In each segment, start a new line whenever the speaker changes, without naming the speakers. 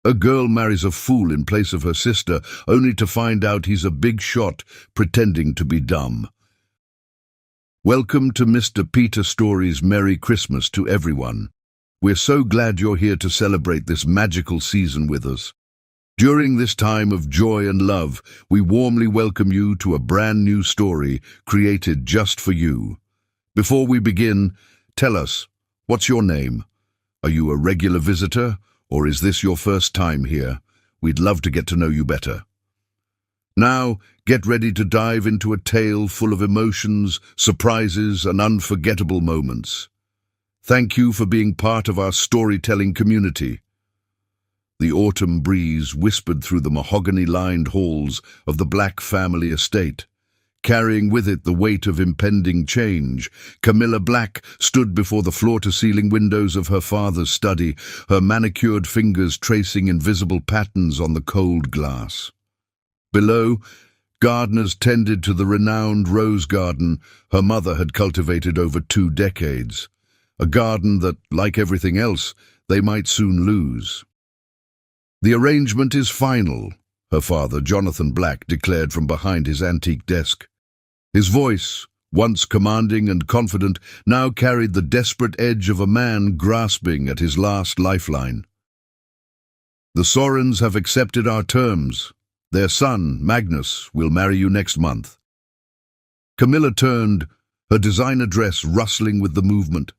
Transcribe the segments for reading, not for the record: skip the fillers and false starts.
A girl marries a fool in place of her sister, only to find out he's a big shot pretending to be dumb. Welcome to Mr. Peter Stories' Merry Christmas to everyone. We're so glad you're here to celebrate this magical season with us. During this time of joy and love, we warmly welcome you to a brand new story created just for you. Before we begin, tell us, what's your name? Are you a regular visitor, or is this your first time here? We'd love to get to know you better. Now, get ready to dive into a tale full of emotions, surprises, and unforgettable moments. Thank you for being part of our storytelling community. The autumn breeze whispered through the mahogany-lined halls of the Black family estate. Carrying with it the weight of impending change, Camilla Black stood before the floor-to-ceiling windows of her father's study, her manicured fingers tracing invisible patterns on the cold glass. Below, gardeners tended to the renowned rose garden her mother had cultivated over 2 decades, a garden that, like everything else, they might soon lose. "The arrangement is final," her father, Jonathan Black, declared from behind his antique desk. His voice, once commanding and confident, now carried the desperate edge of a man grasping at his last lifeline. "The Sorens have accepted our terms. Their son, Magnus, will marry you next month." Camilla turned, her designer dress rustling with the movement.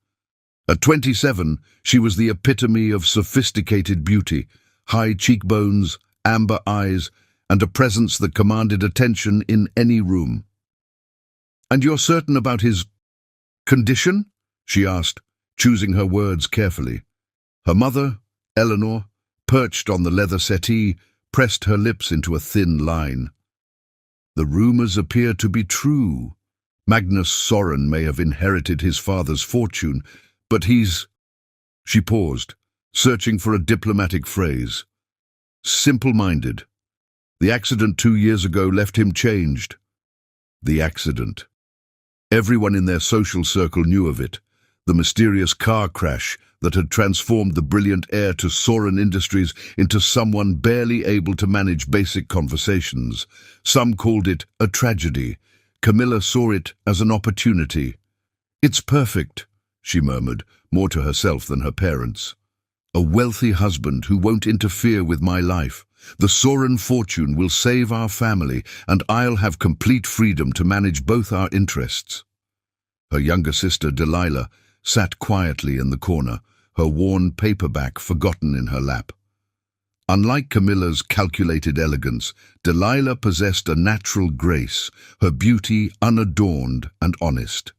At 27, she was the epitome of sophisticated beauty, high cheekbones, amber eyes, and a presence that commanded attention in any room. "And you're certain about his condition?" she asked, choosing her words carefully. Her mother, Eleanor, perched on the leather settee, pressed her lips into a thin line. "The rumors appear to be true. Magnus Soren may have inherited his father's fortune, but he's—" She paused, searching for a diplomatic phrase. "Simple-minded. The accident 2 years ago left him changed." The accident. Everyone in their social circle knew of it, the mysterious car crash that had transformed the brilliant heir to Soren Industries into someone barely able to manage basic conversations. Some called it a tragedy. Camilla saw it as an opportunity. "It's perfect," she murmured, more to herself than her parents. "A wealthy husband who won't interfere with my life. The Soren fortune will save our family, and I'll have complete freedom to manage both our interests." Her younger sister, Delilah, sat quietly in the corner, her worn paperback forgotten in her lap. Unlike Camilla's calculated elegance, Delilah possessed a natural grace, her beauty unadorned and honest.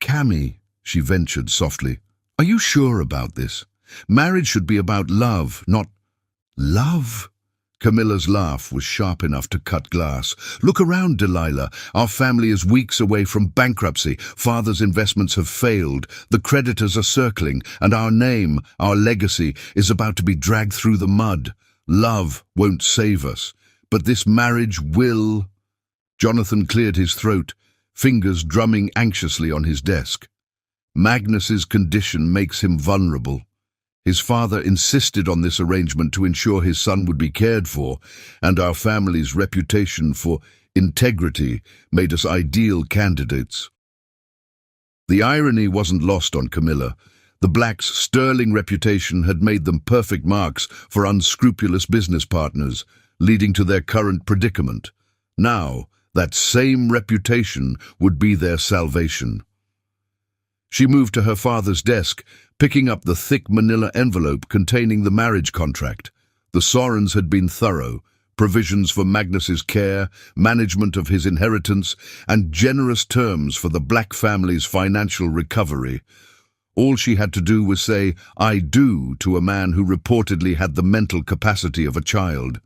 "Cammy," she ventured softly, "are you sure about this? Marriage should be about love, not—" "Love?" Camilla's laugh was sharp enough to cut glass. "Look around, Delilah. Our family is weeks away from bankruptcy. Father's investments have failed. The creditors are circling, and our name, our legacy, is about to be dragged through the mud. Love won't save us, but this marriage will." Jonathan cleared his throat, fingers drumming anxiously on his desk. "Magnus's condition makes him vulnerable. His father insisted on this arrangement to ensure his son would be cared for, and our family's reputation for integrity made us ideal candidates." The irony wasn't lost on Camilla. The Blacks' sterling reputation had made them perfect marks for unscrupulous business partners, leading to their current predicament. Now, that same reputation would be their salvation. She moved to her father's desk, picking up the thick manila envelope containing the marriage contract. The Sorens had been thorough, provisions for Magnus's care, management of his inheritance, and generous terms for the Black family's financial recovery. All she had to do was say, "I do," to a man who reportedly had the mental capacity of a child.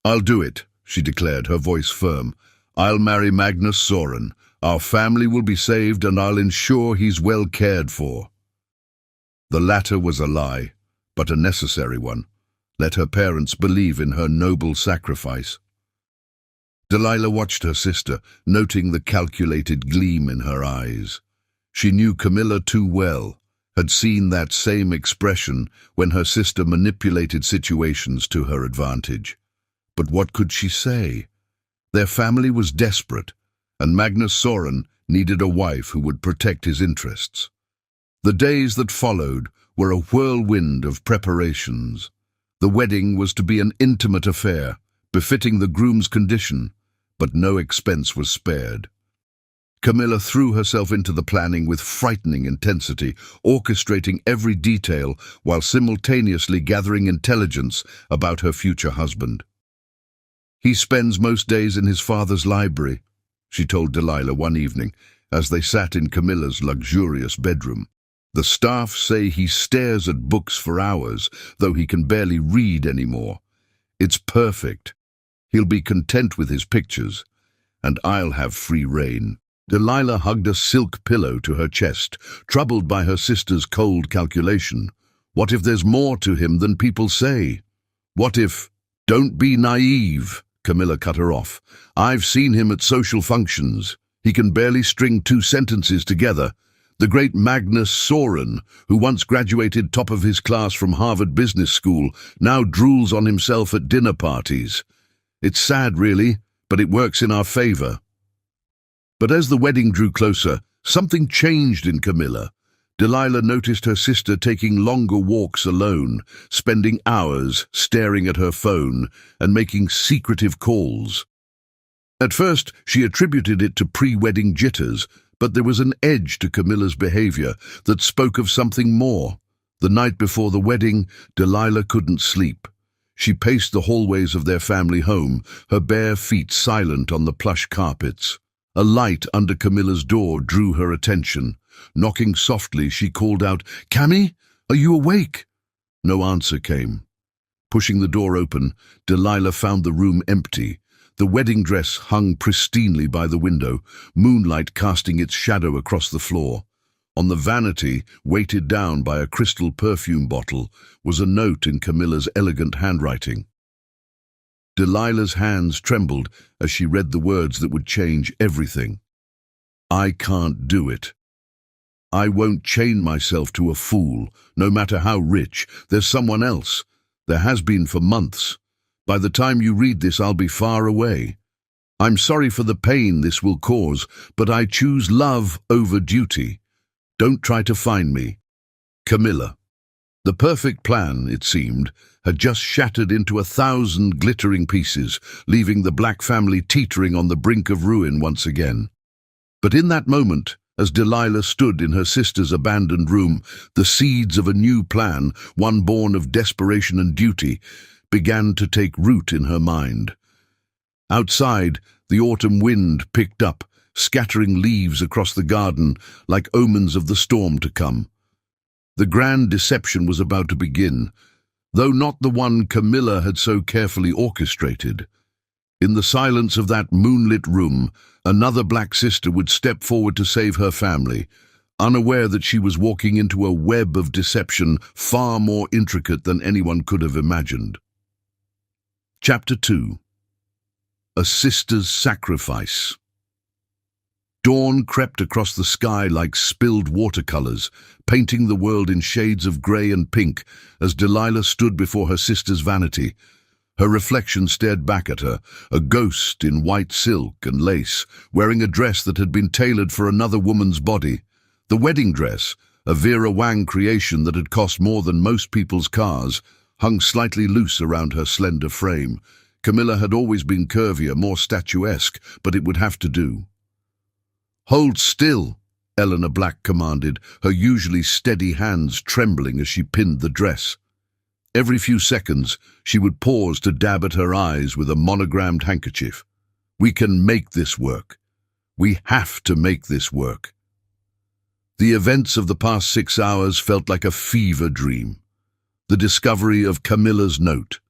"I'll do it," she declared, her voice firm. "I'll marry Magnus Soren. Our family will be saved, and I'll ensure he's well cared for." The latter was a lie, but a necessary one. Let her parents believe in her noble sacrifice. Delilah watched her sister, noting the calculated gleam in her eyes. She knew Camilla too well. had seen that same expression when her sister manipulated situations to her advantage. But what could she say? Their family was desperate, and Magnus Soren needed a wife who would protect his interests. The days that followed were a whirlwind of preparations. The wedding was to be an intimate affair, befitting the groom's condition, but no expense was spared. Camilla threw herself into the planning with frightening intensity, orchestrating every detail while simultaneously gathering intelligence about her future husband. "He spends most days in his father's library," she told Delilah one evening as they sat in Camilla's luxurious bedroom. "The staff say he stares at books for hours, though he can barely read anymore. It's perfect. He'll be content with his pictures, and I'll have free rein." Delilah hugged a silk pillow to her chest, troubled by her sister's cold calculation. What if there's more to him than people say? What if— "Don't be naive," Camilla cut her off. "I've seen him at social functions. He can barely string 2 sentences together. The great Magnus Soren, who once graduated top of his class from Harvard Business School, now drools on himself at dinner parties. It's sad, really, but it works in our favor." But as the wedding drew closer, something changed in Camilla. Delilah noticed her sister taking longer walks alone, spending hours staring at her phone and making secretive calls. At first, she attributed it to pre-wedding jitters, but there was an edge to Camilla's behavior that spoke of something more. The night before the wedding, Delilah couldn't sleep. She paced the hallways of their family home, her bare feet silent on the plush carpets. A light under Camilla's door drew her attention. Knocking softly, she called out, "Cammy, are you awake?" No answer came. Pushing the door open, Delilah found the room empty. The wedding dress hung pristinely by the window, moonlight casting its shadow across the floor. On the vanity, weighted down by a crystal perfume bottle, was a note in Camilla's elegant handwriting. Delilah's hands trembled as she read the words that would change everything. "I can't do it. I won't chain myself to a fool, no matter how rich. There's someone else. There has been for months. By the time you read this, I'll be far away. I'm sorry for the pain this will cause, but I choose love over duty. Don't try to find me. Camilla." The perfect plan, it seemed, had just shattered into 1,000 glittering pieces, leaving the Black family teetering on the brink of ruin once again. But in that moment, as Delilah stood in her sister's abandoned room, the seeds of a new plan, one born of desperation and duty, began to take root in her mind. Outside, the autumn wind picked up, scattering leaves across the garden like omens of the storm to come. The grand deception was about to begin, though not the one Camilla had so carefully orchestrated. In the silence of that moonlit room, another black sister would step forward to save her family, unaware that she was walking into a web of deception far more intricate than anyone could have imagined. Chapter 2. A Sister's Sacrifice. Dawn crept across the sky like spilled watercolors, painting the world in shades of grey and pink as Delilah stood before her sister's vanity. Her reflection stared back at her, a ghost in white silk and lace, wearing a dress that had been tailored for another woman's body. The wedding dress, a Vera Wang creation that had cost more than most people's cars, hung slightly loose around her slender frame. Camilla had always been curvier, more statuesque, but it would have to do. "Hold still," Eleanor Black commanded, her usually steady hands trembling as she pinned the dress. Every few seconds, she would pause to dab at her eyes with a monogrammed handkerchief. "We can make this work. We have to make this work." The events of the past 6 hours felt like a fever dream. The discovery of Camilla's note,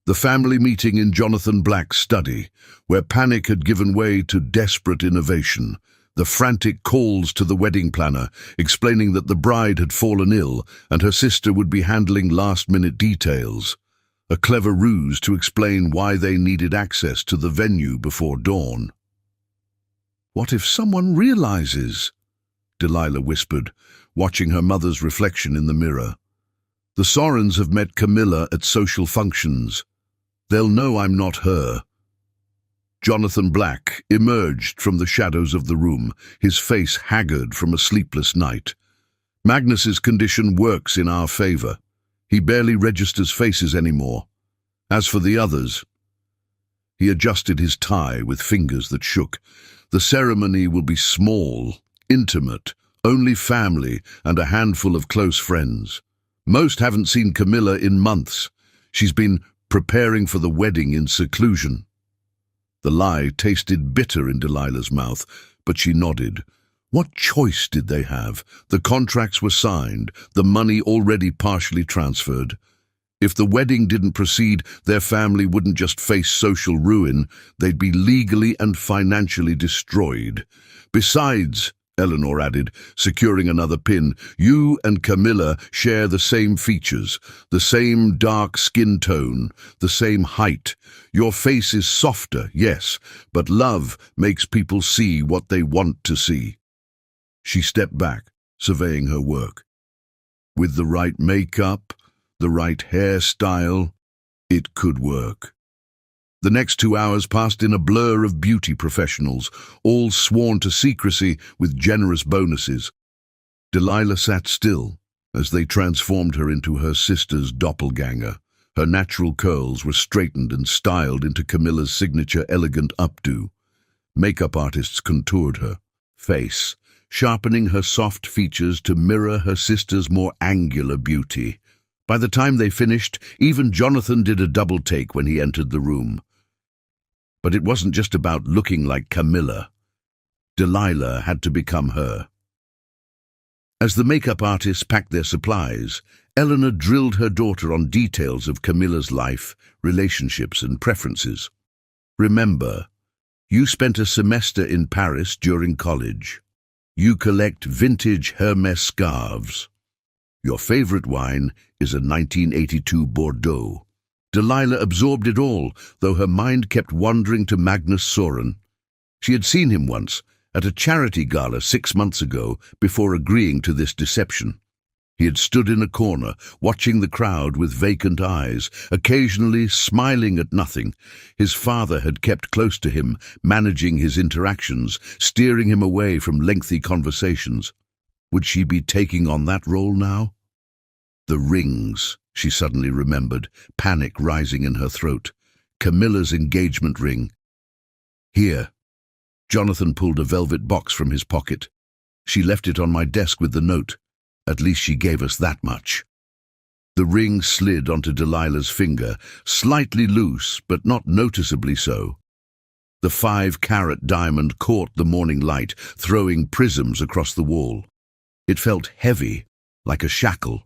the family meeting in Jonathan Black's study, where panic had given way to desperate innovation, the frantic calls to the wedding planner, explaining that the bride had fallen ill and her sister would be handling last-minute details. A clever ruse to explain why they needed access to the venue before dawn. "What if someone realizes?" Delilah whispered, watching her mother's reflection in the mirror. The Sorens have met Camilla at social functions. They'll know I'm not her. Jonathan Black emerged from the shadows of the room, his face haggard from a sleepless night. Magnus's condition works in our favor. He barely registers faces anymore. As for the others, he adjusted his tie with fingers that shook. The ceremony will be small, intimate, only family and a handful of close friends. Most haven't seen Camilla in months. She's been preparing for the wedding in seclusion. The lie tasted bitter in Delilah's mouth, but she nodded. What choice did they have? The contracts were signed, the money already partially transferred. If the wedding didn't proceed, their family wouldn't just face social ruin, they'd be legally and financially destroyed. Besides, Eleanor added, securing another pin, you and Camilla share the same features, the same dark skin tone, the same height. Your face is softer, yes, but love makes people see what they want to see. She stepped back, surveying her work. With the right makeup, the right hairstyle, it could work. The next 2 hours passed in a blur of beauty professionals, all sworn to secrecy with generous bonuses. Delilah sat still as they transformed her into her sister's doppelganger. Her natural curls were straightened and styled into Camilla's signature elegant updo. Makeup artists contoured her face, sharpening her soft features to mirror her sister's more angular beauty. By the time they finished, even Jonathan did a double take when he entered the room. But it wasn't just about looking like Camilla. Delilah had to become her. As the makeup artists packed their supplies, Eleanor drilled her daughter on details of Camilla's life, relationships, and preferences. Remember, you spent a semester in Paris during college. You collect vintage Hermès scarves. Your favorite wine is a 1982 Bordeaux. Delilah absorbed it all, though her mind kept wandering to Magnus Soren. She had seen him once, at a charity gala 6 months ago, before agreeing to this deception. He had stood in a corner, watching the crowd with vacant eyes, occasionally smiling at nothing. His father had kept close to him, managing his interactions, steering him away from lengthy conversations. Would she be taking on that role now? The rings, she suddenly remembered, panic rising in her throat. Camilla's engagement ring. Here. Jonathan pulled a velvet box from his pocket. She left it on my desk with the note. At least she gave us that much. The ring slid onto Delilah's finger, slightly loose, but not noticeably so. The 5-carat diamond caught the morning light, throwing prisms across the wall. It felt heavy, like a shackle.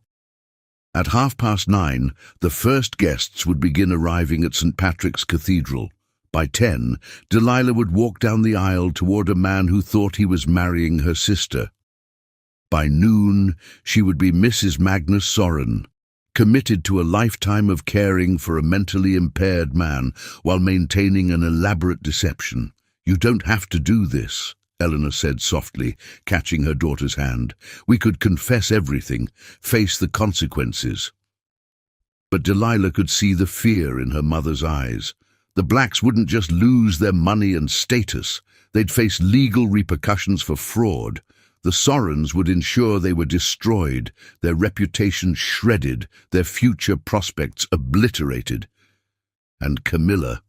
At 9:30, the first guests would begin arriving at St. Patrick's Cathedral. By 10, Delilah would walk down the aisle toward a man who thought he was marrying her sister. By noon, she would be Mrs. Magnus Soren, committed to a lifetime of caring for a mentally impaired man while maintaining an elaborate deception. You don't have to do this, Eleanor said softly, catching her daughter's hand. We could confess everything, face the consequences. But Delilah could see the fear in her mother's eyes. The Blacks wouldn't just lose their money and status. They'd face legal repercussions for fraud. The Sorens would ensure they were destroyed, their reputation shredded, their future prospects obliterated. And Camilla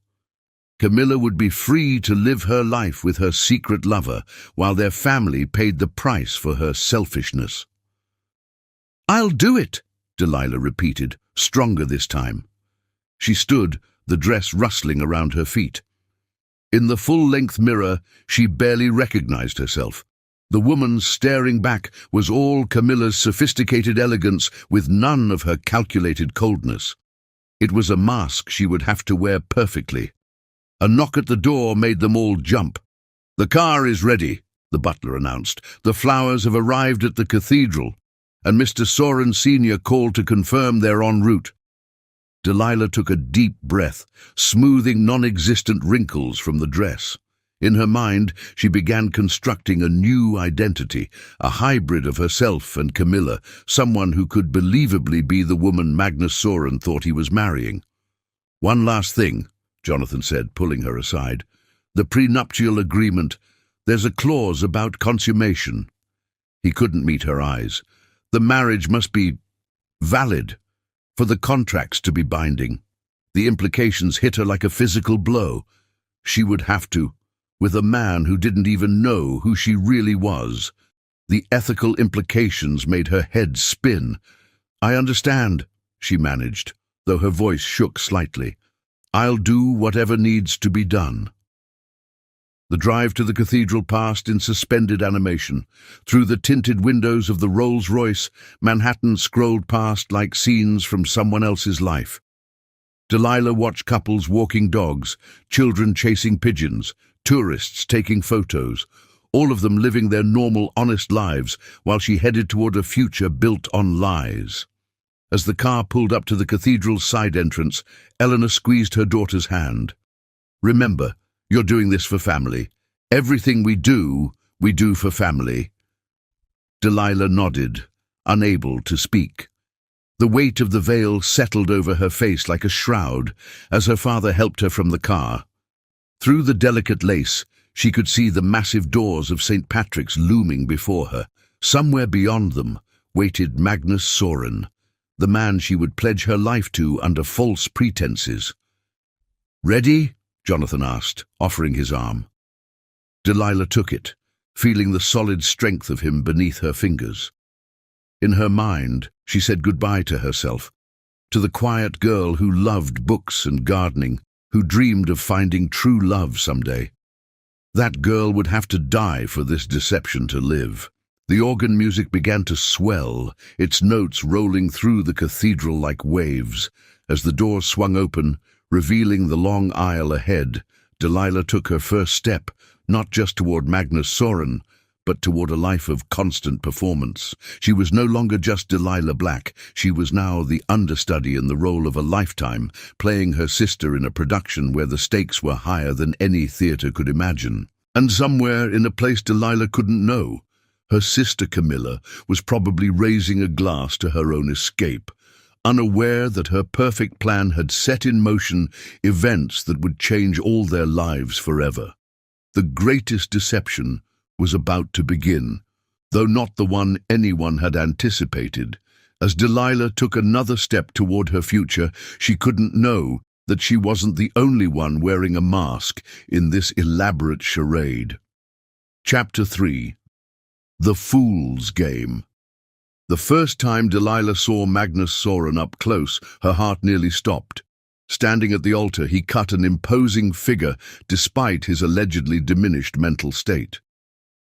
would be free to live her life with her secret lover, while their family paid the price for her selfishness. "I'll do it," Delilah repeated, stronger this time. She stood, the dress rustling around her feet. In the full-length mirror, she barely recognized herself. The woman staring back was all Camilla's sophisticated elegance with none of her calculated coldness. It was a mask she would have to wear perfectly. A knock at the door made them all jump. "The car is ready," the butler announced. "The flowers have arrived at the cathedral, and Mr. Soren Sr. called to confirm they're en route." Delilah took a deep breath, smoothing non-existent wrinkles from the dress. In her mind, she began constructing a new identity, a hybrid of herself and Camilla, someone who could believably be the woman Magnus Soren thought he was marrying. "One last thing," Jonathan said, pulling her aside. "The prenuptial agreement, there's a clause about consummation." He couldn't meet her eyes. "The marriage must be valid for the contracts to be binding." The implications hit her like a physical blow. She would have to, with a man who didn't even know who she really was. The ethical implications made her head spin. "I understand," she managed, though her voice shook slightly. "I'll do whatever needs to be done." The drive to the cathedral passed in suspended animation. Through the tinted windows of the Rolls-Royce, Manhattan scrolled past like scenes from someone else's life. Delilah watched couples walking dogs, children chasing pigeons, tourists taking photos, all of them living their normal, honest lives while she headed toward a future built on lies. As the car pulled up to the cathedral's side entrance, Eleanor squeezed her daughter's hand. "Remember, you're doing this for family. Everything we do for family." Delilah nodded, unable to speak. The weight of the veil settled over her face like a shroud as her father helped her from the car. Through the delicate lace, she could see the massive doors of St. Patrick's looming before her. Somewhere beyond them waited Magnus Soren, the man she would pledge her life to under false pretenses. "Ready?" Jonathan asked, offering his arm. Delilah took it, feeling the solid strength of him beneath her fingers. In her mind, she said goodbye to herself, to the quiet girl who loved books and gardening, who dreamed of finding true love someday. That girl would have to die for this deception to live. The organ music began to swell, its notes rolling through the cathedral like waves. As the door swung open, revealing the long aisle ahead, Delilah took her first step, not just toward Magnus Soren, but toward a life of constant performance. She was no longer just Delilah Black. She was now the understudy in the role of a lifetime, playing her sister in a production where the stakes were higher than any theater could imagine. And somewhere, in a place Delilah couldn't know, her sister Camilla was probably raising a glass to her own escape, unaware that her perfect plan had set in motion events that would change all their lives forever. The greatest deception was about to begin, though not the one anyone had anticipated. As Delilah took another step toward her future, she couldn't know that she wasn't the only one wearing a mask in this elaborate charade. Chapter 3. The Fool's Game. The first time Delilah saw Magnus Soren up close, her heart nearly stopped. Standing at the altar, he cut an imposing figure despite his allegedly diminished mental state.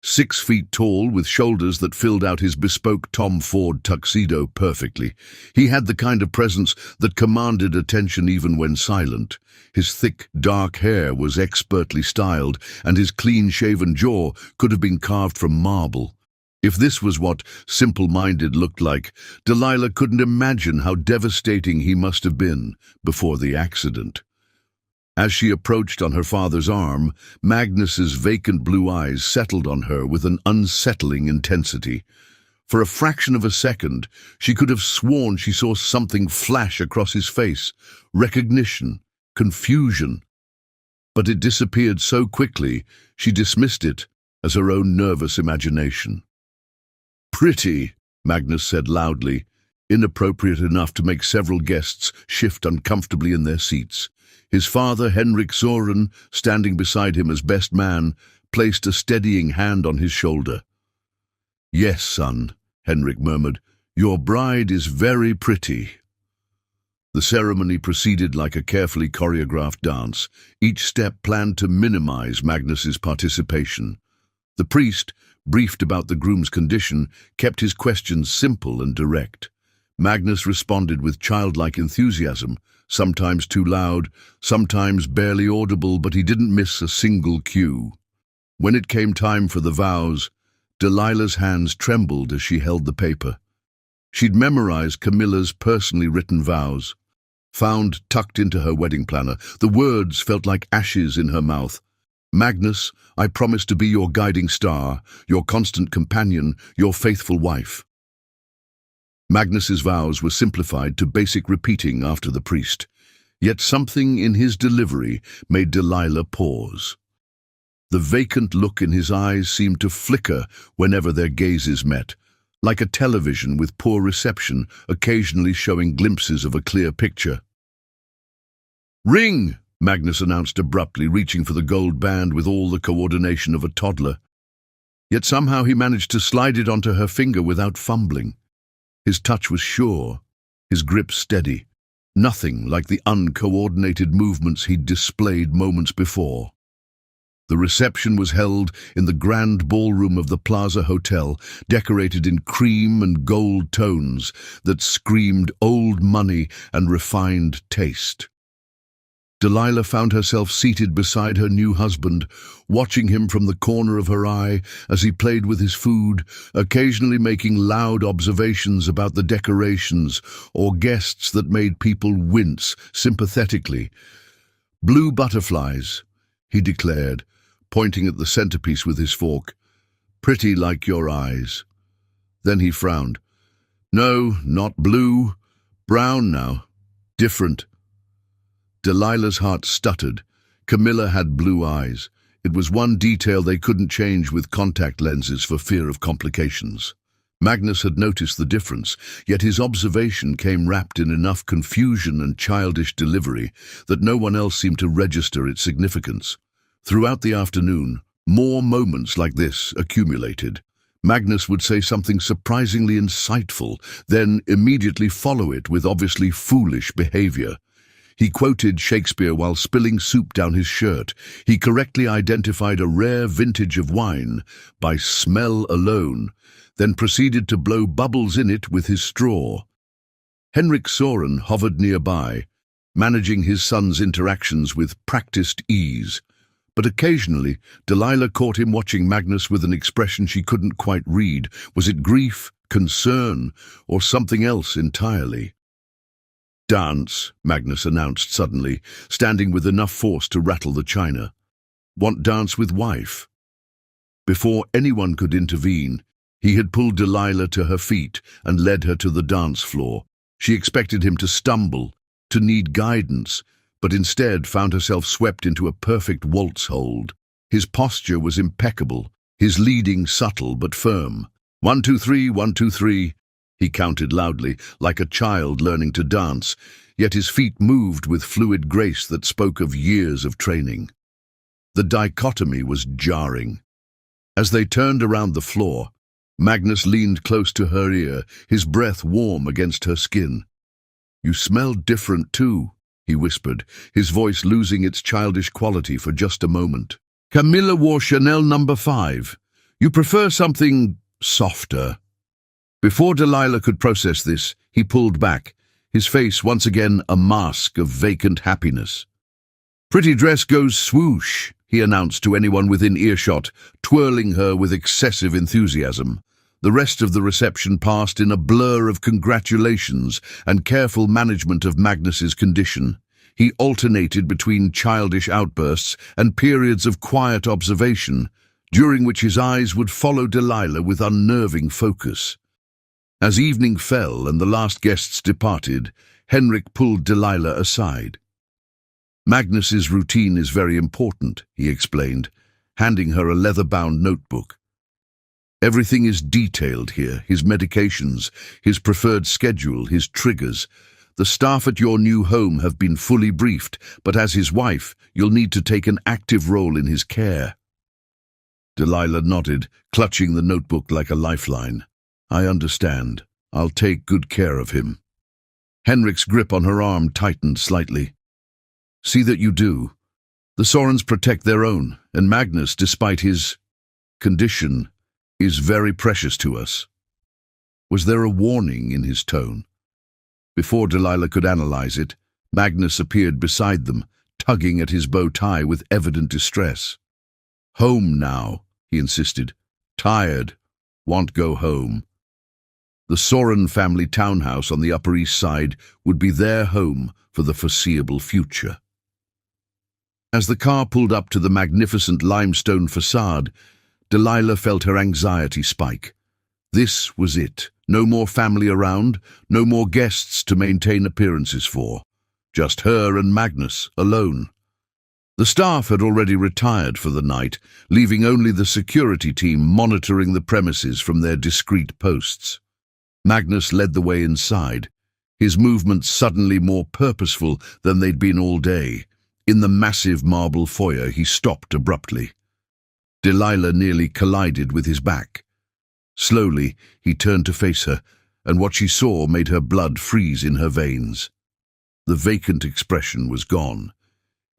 6 feet tall, with shoulders that filled out his bespoke Tom Ford tuxedo perfectly. He had the kind of presence that commanded attention even when silent. His thick, dark hair was expertly styled, and his clean-shaven jaw could have been carved from marble. If this was what simple-minded looked like, Delilah couldn't imagine how devastating he must have been before the accident. As she approached on her father's arm, Magnus's vacant blue eyes settled on her with an unsettling intensity. For a fraction of a second, she could have sworn she saw something flash across his face, recognition, confusion. But it disappeared so quickly, she dismissed it as her own nervous imagination. "Pretty," Magnus said loudly, inappropriate enough to make several guests shift uncomfortably in their seats. His father, Henrik Soren, standing beside him as best man, placed a steadying hand on his shoulder. "Yes, son," Henrik murmured, "your bride is very pretty." The ceremony proceeded like a carefully choreographed dance, each step planned to minimize Magnus's participation. The priest, briefed about the groom's condition, kept his questions simple and direct. Magnus responded with childlike enthusiasm, sometimes too loud, sometimes barely audible, but he didn't miss a single cue. When it came time for the vows, Delilah's hands trembled as she held the paper. She'd memorized Camilla's personally written vows, found tucked into her wedding planner. The words felt like ashes in her mouth, Magnus, I promise to be your guiding star, your constant companion, your faithful wife. Magnus's vows were simplified to basic repeating after the priest, yet something in his delivery made Delilah pause. The vacant look in his eyes seemed to flicker whenever their gazes met, like a television with poor reception, occasionally showing glimpses of a clear picture. "Ring!" Magnus announced abruptly, reaching for the gold band with all the coordination of a toddler. Yet somehow he managed to slide it onto her finger without fumbling. His touch was sure, his grip steady, nothing like the uncoordinated movements he'd displayed moments before. The reception was held in the grand ballroom of the Plaza Hotel, decorated in cream and gold tones that screamed old money and refined taste. Delilah found herself seated beside her new husband, watching him from the corner of her eye as he played with his food, occasionally making loud observations about the decorations or guests that made people wince sympathetically. "Blue butterflies," he declared, pointing at the centerpiece with his fork. "Pretty like your eyes." Then he frowned. "No, not blue. Brown now. Different." Delilah's heart stuttered. Camilla had blue eyes. It was one detail they couldn't change with contact lenses for fear of complications. Magnus had noticed the difference, yet his observation came wrapped in enough confusion and childish delivery that no one else seemed to register its significance. Throughout the afternoon, more moments like this accumulated. Magnus would say something surprisingly insightful, then immediately follow it with obviously foolish behavior. He quoted Shakespeare while spilling soup down his shirt. He correctly identified a rare vintage of wine by smell alone, then proceeded to blow bubbles in it with his straw. Henrik Soren hovered nearby, managing his son's interactions with practiced ease. But occasionally, Delilah caught him watching Magnus with an expression she couldn't quite read. Was it grief, concern, or something else entirely? "Dance," Magnus announced suddenly, standing with enough force to rattle the china. "Want dance with wife?" Before anyone could intervene, he had pulled Delilah to her feet and led her to the dance floor. She expected him to stumble, to need guidance, but instead found herself swept into a perfect waltz hold. His posture was impeccable, his leading subtle but firm. 1, 2, 3, 1, 2, 3. He counted loudly, like a child learning to dance, yet his feet moved with fluid grace that spoke of years of training. The dichotomy was jarring. As they turned around the floor, Magnus leaned close to her ear, his breath warm against her skin. "You smell different too," he whispered, his voice losing its childish quality for just a moment. "Camilla wore Chanel No. 5. You prefer something softer." Before Delilah could process this, he pulled back, his face once again a mask of vacant happiness. "Pretty dress goes swoosh," he announced to anyone within earshot, twirling her with excessive enthusiasm. The rest of the reception passed in a blur of congratulations and careful management of Magnus's condition. He alternated between childish outbursts and periods of quiet observation, during which his eyes would follow Delilah with unnerving focus. As evening fell and the last guests departed, Henrik pulled Delilah aside. "Magnus's routine is very important," he explained, handing her a leather-bound notebook. "Everything is detailed here, his medications, his preferred schedule, his triggers. The staff at your new home have been fully briefed, but as his wife, you'll need to take an active role in his care." Delilah nodded, clutching the notebook like a lifeline. "I understand. I'll take good care of him." Henrik's grip on her arm tightened slightly. "See that you do. The Sorens protect their own, and Magnus, despite his condition, is very precious to us." Was there a warning in his tone? Before Delilah could analyze it, Magnus appeared beside them, tugging at his bow tie with evident distress. "Home now," he insisted. "Tired. Want go home." The Soren family townhouse on the Upper East Side would be their home for the foreseeable future. As the car pulled up to the magnificent limestone facade, Delilah felt her anxiety spike. This was it. No more family around, no more guests to maintain appearances for. Just her and Magnus, alone. The staff had already retired for the night, leaving only the security team monitoring the premises from their discreet posts. Magnus led the way inside, his movements suddenly more purposeful than they'd been all day. In the massive marble foyer, he stopped abruptly. Delilah nearly collided with his back. Slowly, he turned to face her, and what she saw made her blood freeze in her veins. The vacant expression was gone.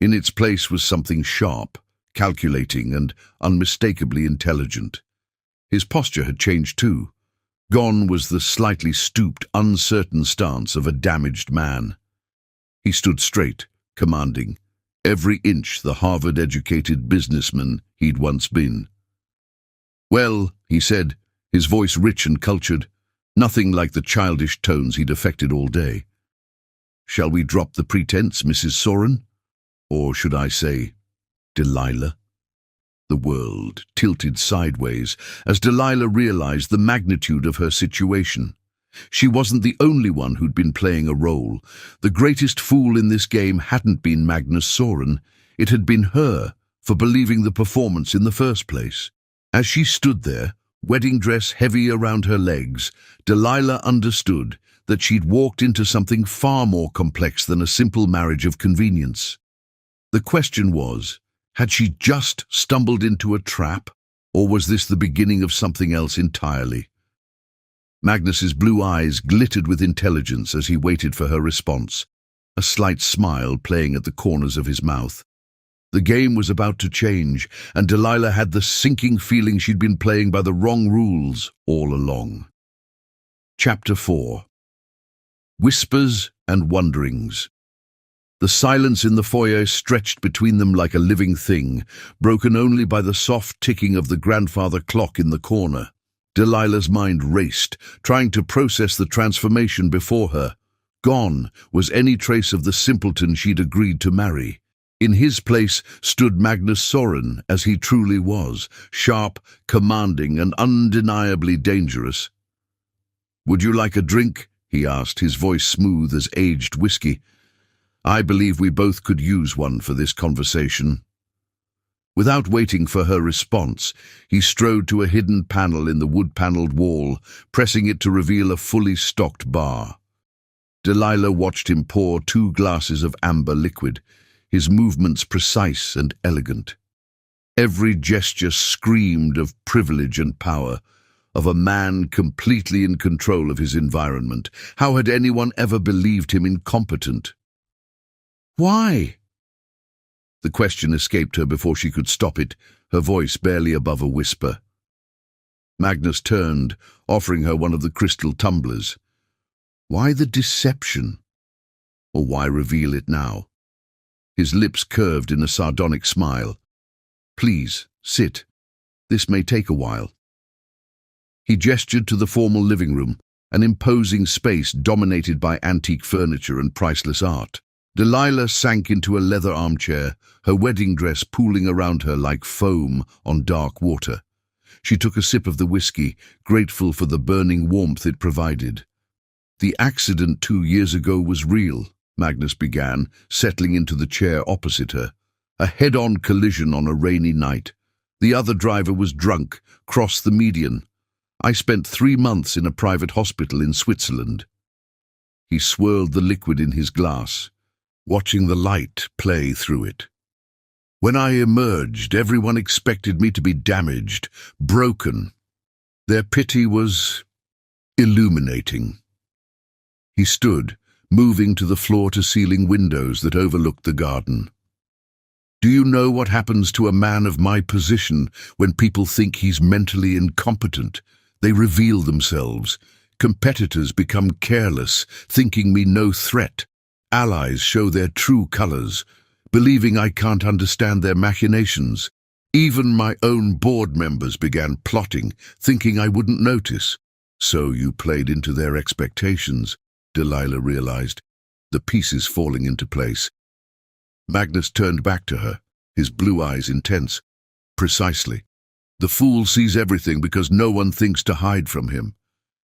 In its place was something sharp, calculating, and unmistakably intelligent. His posture had changed too. Gone was the slightly stooped, uncertain stance of a damaged man. He stood straight, commanding, every inch the Harvard-educated businessman he'd once been. "Well," he said, his voice rich and cultured, nothing like the childish tones he'd affected all day. "Shall we drop the pretense, Mrs. Soren? Or should I say, Delilah?" The world tilted sideways as Delilah realized the magnitude of her situation. She wasn't the only one who'd been playing a role. The greatest fool in this game hadn't been Magnus Soren. It had been her for believing the performance in the first place. As she stood there, wedding dress heavy around her legs, Delilah understood that she'd walked into something far more complex than a simple marriage of convenience. The question was, had she just stumbled into a trap, or was this the beginning of something else entirely? Magnus's blue eyes glittered with intelligence as he waited for her response, a slight smile playing at the corners of his mouth. The game was about to change, and Delilah had the sinking feeling she'd been playing by the wrong rules all along. Chapter 4. Whispers and Wonderings. The silence in the foyer stretched between them like a living thing, broken only by the soft ticking of the grandfather clock in the corner. Delilah's mind raced, trying to process the transformation before her. Gone was any trace of the simpleton she'd agreed to marry. In his place stood Magnus Soren, as he truly was, sharp, commanding, and undeniably dangerous. "Would you like a drink?" he asked, his voice smooth as aged whiskey. "I believe we both could use one for this conversation." Without waiting for her response, he strode to a hidden panel in the wood-paneled wall, pressing it to reveal a fully stocked bar. Delilah watched him pour 2 glasses of amber liquid, his movements precise and elegant. Every gesture screamed of privilege and power, of a man completely in control of his environment. How had anyone ever believed him incompetent? "Why?" The question escaped her before she could stop it, her voice barely above a whisper. Magnus turned, offering her one of the crystal tumblers. Why the deception? Or why reveal it now? His lips curved in a sardonic smile. "Please, sit. This may take a while." He gestured to the formal living room, an imposing space dominated by antique furniture and priceless art. Delilah sank into a leather armchair, her wedding dress pooling around her like foam on dark water. She took a sip of the whiskey, grateful for the burning warmth it provided. "The accident 2 years ago was real," Magnus began, settling into the chair opposite her. "A head-on collision on a rainy night. The other driver was drunk, crossed the median. I spent 3 months in a private hospital in Switzerland." He swirled the liquid in his glass, watching the light play through it. "When I emerged, everyone expected me to be damaged, broken. Their pity was illuminating." He stood, moving to the floor-to-ceiling windows that overlooked the garden. "Do you know what happens to a man of my position when people think he's mentally incompetent? They reveal themselves. Competitors become careless, thinking me no threat. Allies show their true colors, believing I can't understand their machinations. Even my own board members began plotting, thinking I wouldn't notice." "So you played into their expectations," Delilah realized, the pieces falling into place. Magnus turned back to her, his blue eyes intense. Precisely. The fool sees everything because no one thinks to hide from him.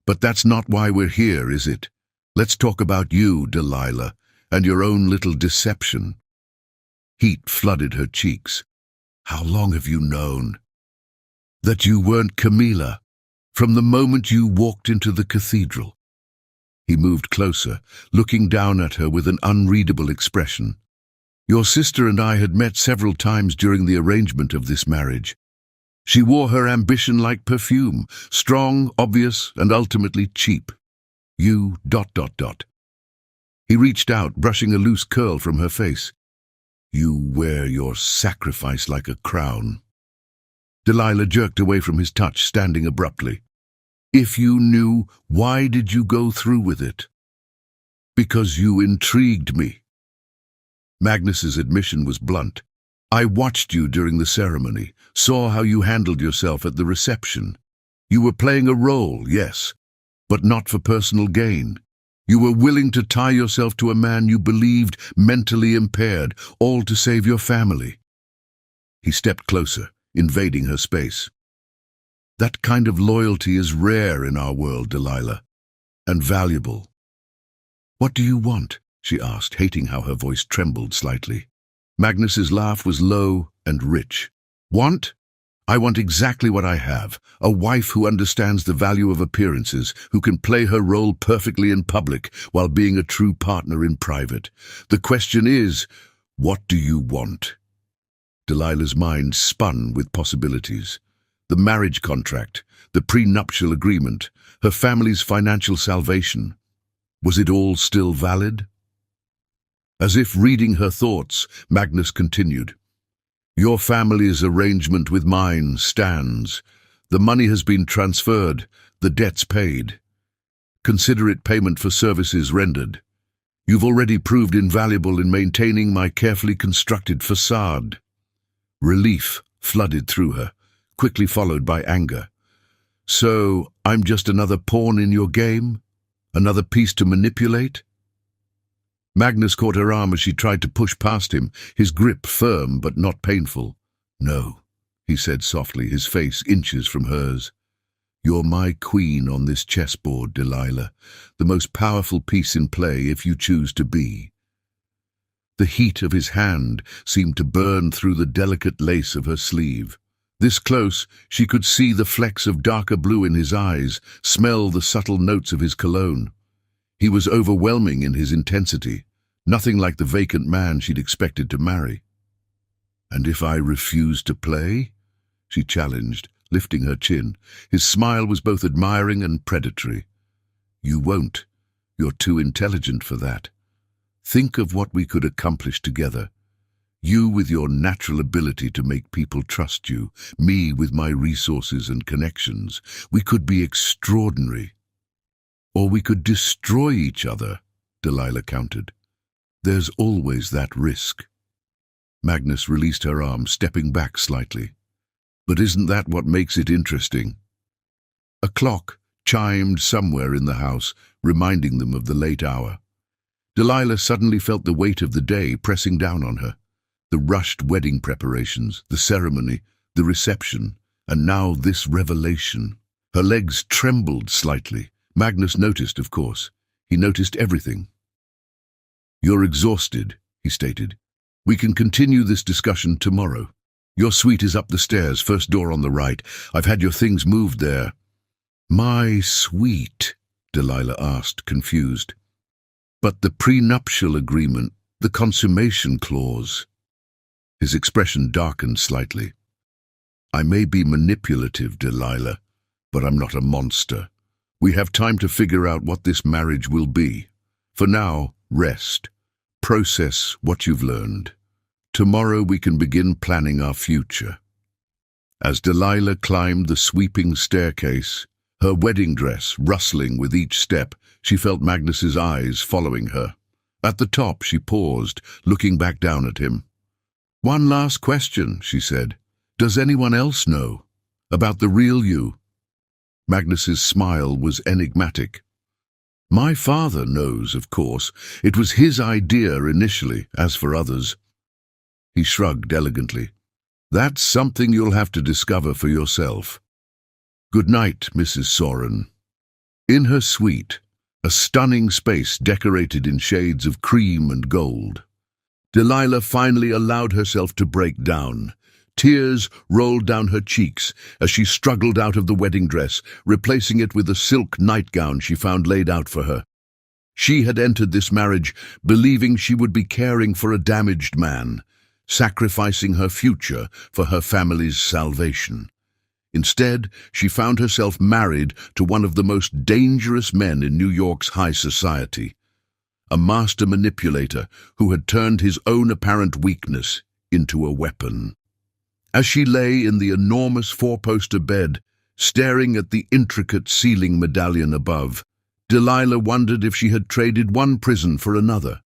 But that's not why we're here, is it? Let's talk about you, Delilah, and your own little deception. Heat flooded her cheeks. How long have you known? That you weren't Camilla, from the moment you walked into the cathedral. He moved closer, looking down at her with an unreadable expression. Your sister and I had met several times during the arrangement of this marriage. She wore her ambition like perfume, strong, obvious, and ultimately cheap. You... He reached out, brushing a loose curl from her face. You wear your sacrifice like a crown. Delilah jerked away from his touch, standing abruptly. If you knew, why did you go through with it? Because you intrigued me. Magnus's admission was blunt. I watched you during the ceremony, saw how you handled yourself at the reception. You were playing a role, yes, but not for personal gain. You were willing to tie yourself to a man you believed mentally impaired, all to save your family. He stepped closer, invading her space. That kind of loyalty is rare in our world, Delilah, and valuable. What do you want? She asked, hating how her voice trembled slightly. Magnus's laugh was low and rich. Want? I want exactly what I have, a wife who understands the value of appearances, who can play her role perfectly in public while being a true partner in private. The question is, what do you want? Delilah's mind spun with possibilities. The marriage contract, the prenuptial agreement, her family's financial salvation. Was it all still valid? As if reading her thoughts, Magnus continued. Your family's arrangement with mine stands. The money has been transferred, the debts paid. Consider it payment for services rendered. You've already proved invaluable in maintaining my carefully constructed facade. Relief flooded through her, quickly followed by anger. So, I'm just another pawn in your game? Another piece to manipulate? Magnus caught her arm as she tried to push past him, his grip firm but not painful. No, he said softly, his face inches from hers. You're my queen on this chessboard, Delilah, the most powerful piece in play if you choose to be. The heat of his hand seemed to burn through the delicate lace of her sleeve. This close, she could see the flecks of darker blue in his eyes, smell the subtle notes of his cologne. He was overwhelming in his intensity, nothing like the vacant man she'd expected to marry. And if I refuse to play? She challenged, lifting her chin. His smile was both admiring and predatory. You won't. You're too intelligent for that. Think of what we could accomplish together. You with your natural ability to make people trust you, me with my resources and connections. We could be extraordinary. Or we could destroy each other, Delilah countered. There's always that risk. Magnus released her arm, stepping back slightly. But isn't that what makes it interesting? A clock chimed somewhere in the house, reminding them of the late hour. Delilah suddenly felt the weight of the day pressing down on her. The rushed wedding preparations, the ceremony, the reception, and now this revelation. Her legs trembled slightly. Magnus noticed, of course. He noticed everything. You're exhausted, he stated. We can continue this discussion tomorrow. Your suite is up the stairs, first door on the right. I've had your things moved there. My suite? Delilah asked, confused. But the prenuptial agreement, the consummation clause. His expression darkened slightly. I may be manipulative, Delilah, but I'm not a monster. We have time to figure out what this marriage will be. For now, rest. Process what you've learned. Tomorrow we can begin planning our future. As Delilah climbed the sweeping staircase, her wedding dress rustling with each step, she felt Magnus's eyes following her. At the top, she paused, looking back down at him. One last question, she said. Does anyone else know about the real you? Magnus's smile was enigmatic. My father knows, of course. It was his idea initially, as for others. He shrugged elegantly. That's something you'll have to discover for yourself. Good night, Mrs. Soren. In her suite, a stunning space decorated in shades of cream and gold, Delilah finally allowed herself to break down. Tears rolled down her cheeks as she struggled out of the wedding dress, replacing it with a silk nightgown she found laid out for her. She had entered this marriage believing she would be caring for a damaged man, sacrificing her future for her family's salvation. Instead, she found herself married to one of the most dangerous men in New York's high society, a master manipulator who had turned his own apparent weakness into a weapon. As she lay in the enormous four-poster bed, staring at the intricate ceiling medallion above, Delilah wondered if she had traded one prison for another.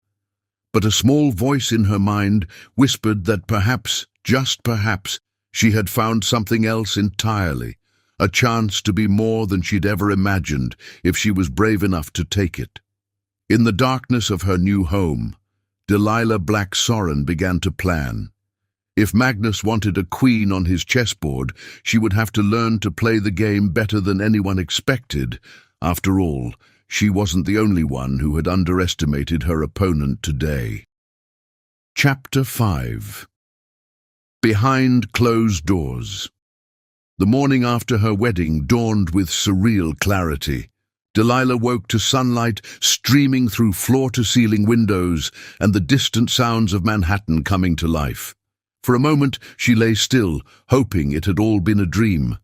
But a small voice in her mind whispered that perhaps, just perhaps, she had found something else entirely, a chance to be more than she'd ever imagined if she was brave enough to take it. In the darkness of her new home, Delilah Black Soren began to plan. If Magnus wanted a queen on his chessboard, she would have to learn to play the game better than anyone expected. After all, she wasn't the only one who had underestimated her opponent today. Chapter 5. Behind Closed Doors. The morning after her wedding dawned with surreal clarity. Delilah woke to sunlight streaming through floor-to-ceiling windows and the distant sounds of Manhattan coming to life. For a moment she lay still, hoping it had all been a dream.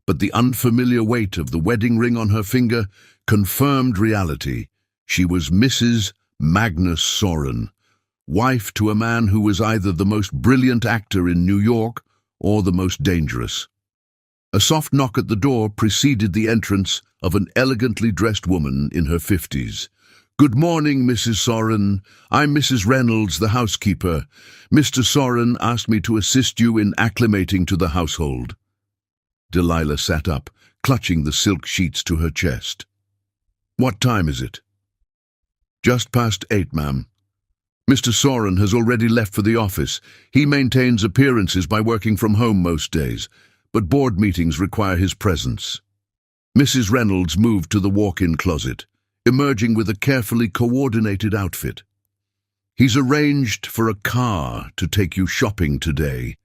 But the unfamiliar weight of the wedding ring on her finger confirmed reality. She was Mrs. Magnus Soren, wife to a man who was either the most brilliant actor in New York or the most dangerous. A soft knock at the door preceded the entrance of an elegantly dressed woman in her 50s. "Good morning, Mrs. Soren. I'm Mrs. Reynolds, the housekeeper. Mr. Soren asked me to assist you in acclimating to the household." Delilah sat up, clutching the silk sheets to her chest. "What time is it?" "Just past 8, ma'am. Mr. Soren has already left for the office. He maintains appearances by working from home most days, but board meetings require his presence." Mrs. Reynolds moved to the walk-in closet, emerging with a carefully coordinated outfit. "He's arranged for a car to take you shopping today.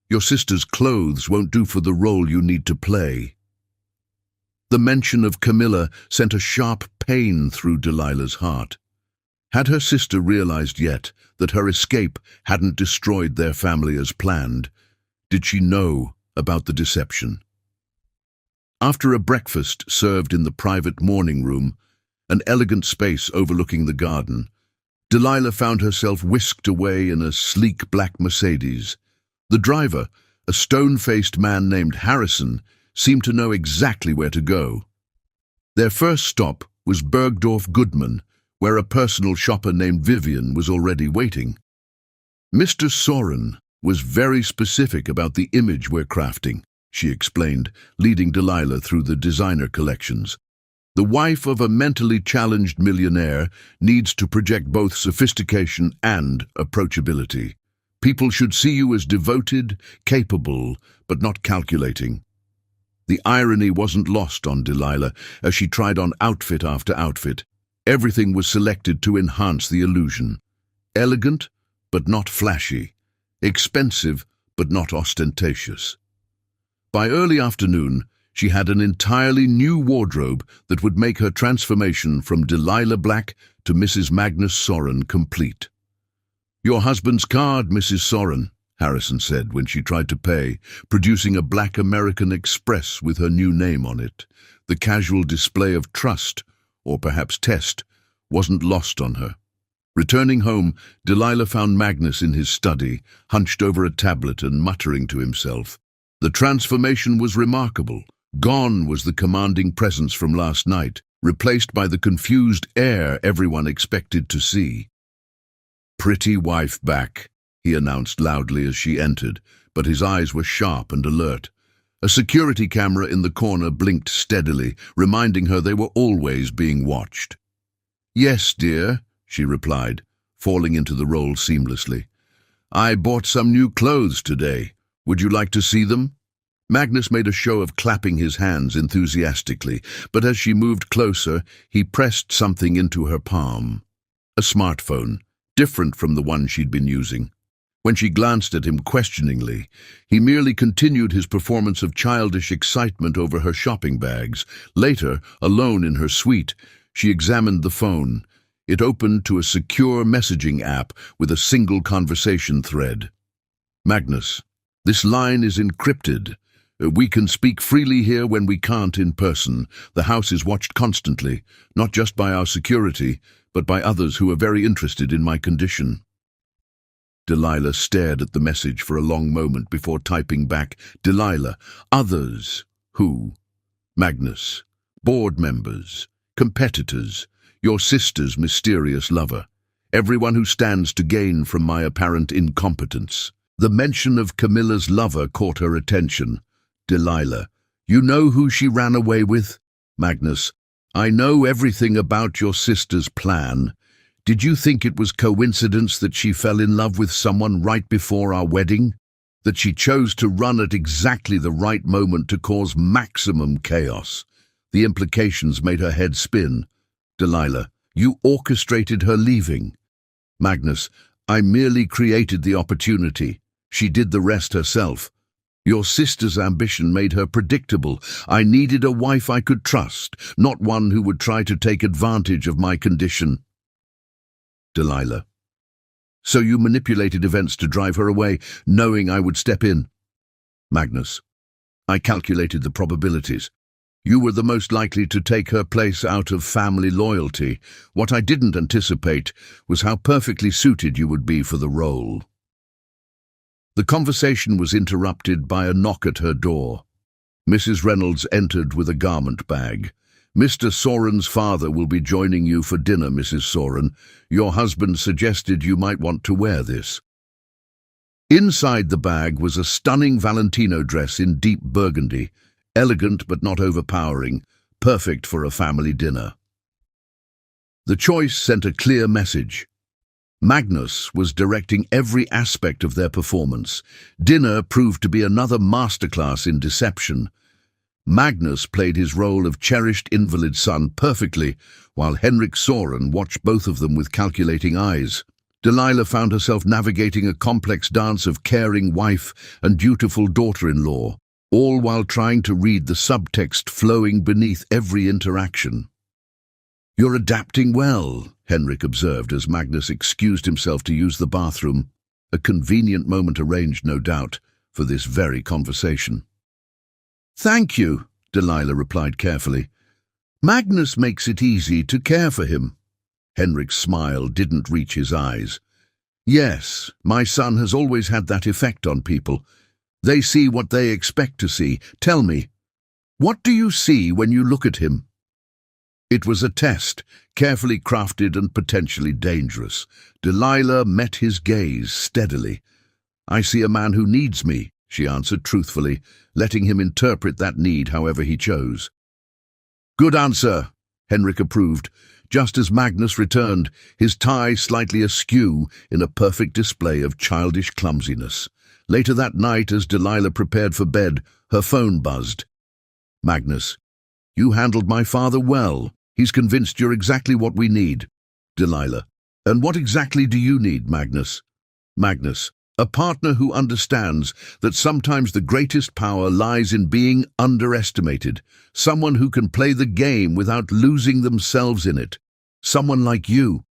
Your sister's clothes won't do for the role you need to play." The mention of Camilla sent a sharp pain through Delilah's heart. Had her sister realized yet that her escape hadn't destroyed their family as planned? Did she know about the deception? After a breakfast served in the private morning room, an elegant space overlooking the garden, Delilah found herself whisked away in a sleek black Mercedes. The driver, a stone-faced man named Harrison, seemed to know exactly where to go. Their first stop was Bergdorf Goodman, where a personal shopper named Vivian was already waiting. "Mr. Soren was very specific about the image we're crafting," she explained, leading Delilah through the designer collections. "The wife of a mentally challenged millionaire needs to project both sophistication and approachability. People should see you as devoted, capable, but not calculating." The irony wasn't lost on Delilah as she tried on outfit after outfit. Everything was selected to enhance the illusion. Elegant, but not flashy. Expensive, but not ostentatious. By early afternoon, she had an entirely new wardrobe that would make her transformation from Delilah Black to Mrs. Magnus Soren complete. "Your husband's card, Mrs. Soren," Harrison said when she tried to pay, producing a black American Express with her new name on it. The casual display of trust, or perhaps test, wasn't lost on her. Returning home, Delilah found Magnus in his study, hunched over a tablet and muttering to himself. The transformation was remarkable. Gone was the commanding presence from last night, replaced by the confused air everyone expected to see. "Pretty wife back," he announced loudly as she entered, but his eyes were sharp and alert. A security camera in the corner blinked steadily, reminding her they were always being watched. "Yes, dear," she replied, falling into the role seamlessly. I bought some new clothes today. Would you like to see them? Magnus made a show of clapping his hands enthusiastically, but as she moved closer, he pressed something into her palm. A smartphone, different from the one she'd been using. When she glanced at him questioningly, he merely continued his performance of childish excitement over her shopping bags. Later, alone in her suite, she examined the phone. It opened to a secure messaging app with a single conversation thread. Magnus, this line is encrypted. We can speak freely here when we can't in person. The house is watched constantly, not just by our security, but by others who are very interested in my condition. Delilah stared at the message for a long moment before typing back, Delilah, others, who? Magnus, board members, competitors, your sister's mysterious lover, everyone who stands to gain from my apparent incompetence. The mention of Camilla's lover caught her attention. Delilah, you know who she ran away with? Magnus, I know everything about your sister's plan. Did you think it was coincidence that she fell in love with someone right before our wedding? That she chose to run at exactly the right moment to cause maximum chaos? The implications made her head spin. Delilah, you orchestrated her leaving. Magnus, I merely created the opportunity. She did the rest herself. Your sister's ambition made her predictable. I needed a wife I could trust, not one who would try to take advantage of my condition. Delilah. So you manipulated events to drive her away, knowing I would step in? Magnus. I calculated the probabilities. You were the most likely to take her place out of family loyalty. What I didn't anticipate was how perfectly suited you would be for the role. The conversation was interrupted by a knock at her door. Mrs. Reynolds entered with a garment bag. Mr. Soren's father will be joining you for dinner, Mrs. Soren. Your husband suggested you might want to wear this. Inside the bag was a stunning Valentino dress in deep burgundy, elegant but not overpowering, perfect for a family dinner. The choice sent a clear message. Magnus was directing every aspect of their performance. Dinner proved to be another masterclass in deception. Magnus played his role of cherished invalid son perfectly, while Henrik Soren watched both of them with calculating eyes. Delilah found herself navigating a complex dance of caring wife and dutiful daughter-in-law, all while trying to read the subtext flowing beneath every interaction. You're adapting well, Henrik observed as Magnus excused himself to use the bathroom, a convenient moment arranged, no doubt, for this very conversation. Thank you, Delilah replied carefully. Magnus makes it easy to care for him. Henrik's smile didn't reach his eyes. Yes, my son has always had that effect on people. They see what they expect to see. Tell me, what do you see when you look at him? It was a test, carefully crafted and potentially dangerous. Delilah met his gaze steadily. I see a man who needs me, she answered truthfully, letting him interpret that need however he chose. Good answer, Henrik approved, just as Magnus returned, his tie slightly askew in a perfect display of childish clumsiness. Later that night, as Delilah prepared for bed, her phone buzzed. Magnus, you handled my father well. He's convinced you're exactly what we need. Delilah, and what exactly do you need, Magnus? Magnus, a partner who understands that sometimes the greatest power lies in being underestimated, someone who can play the game without losing themselves in it. Someone like you.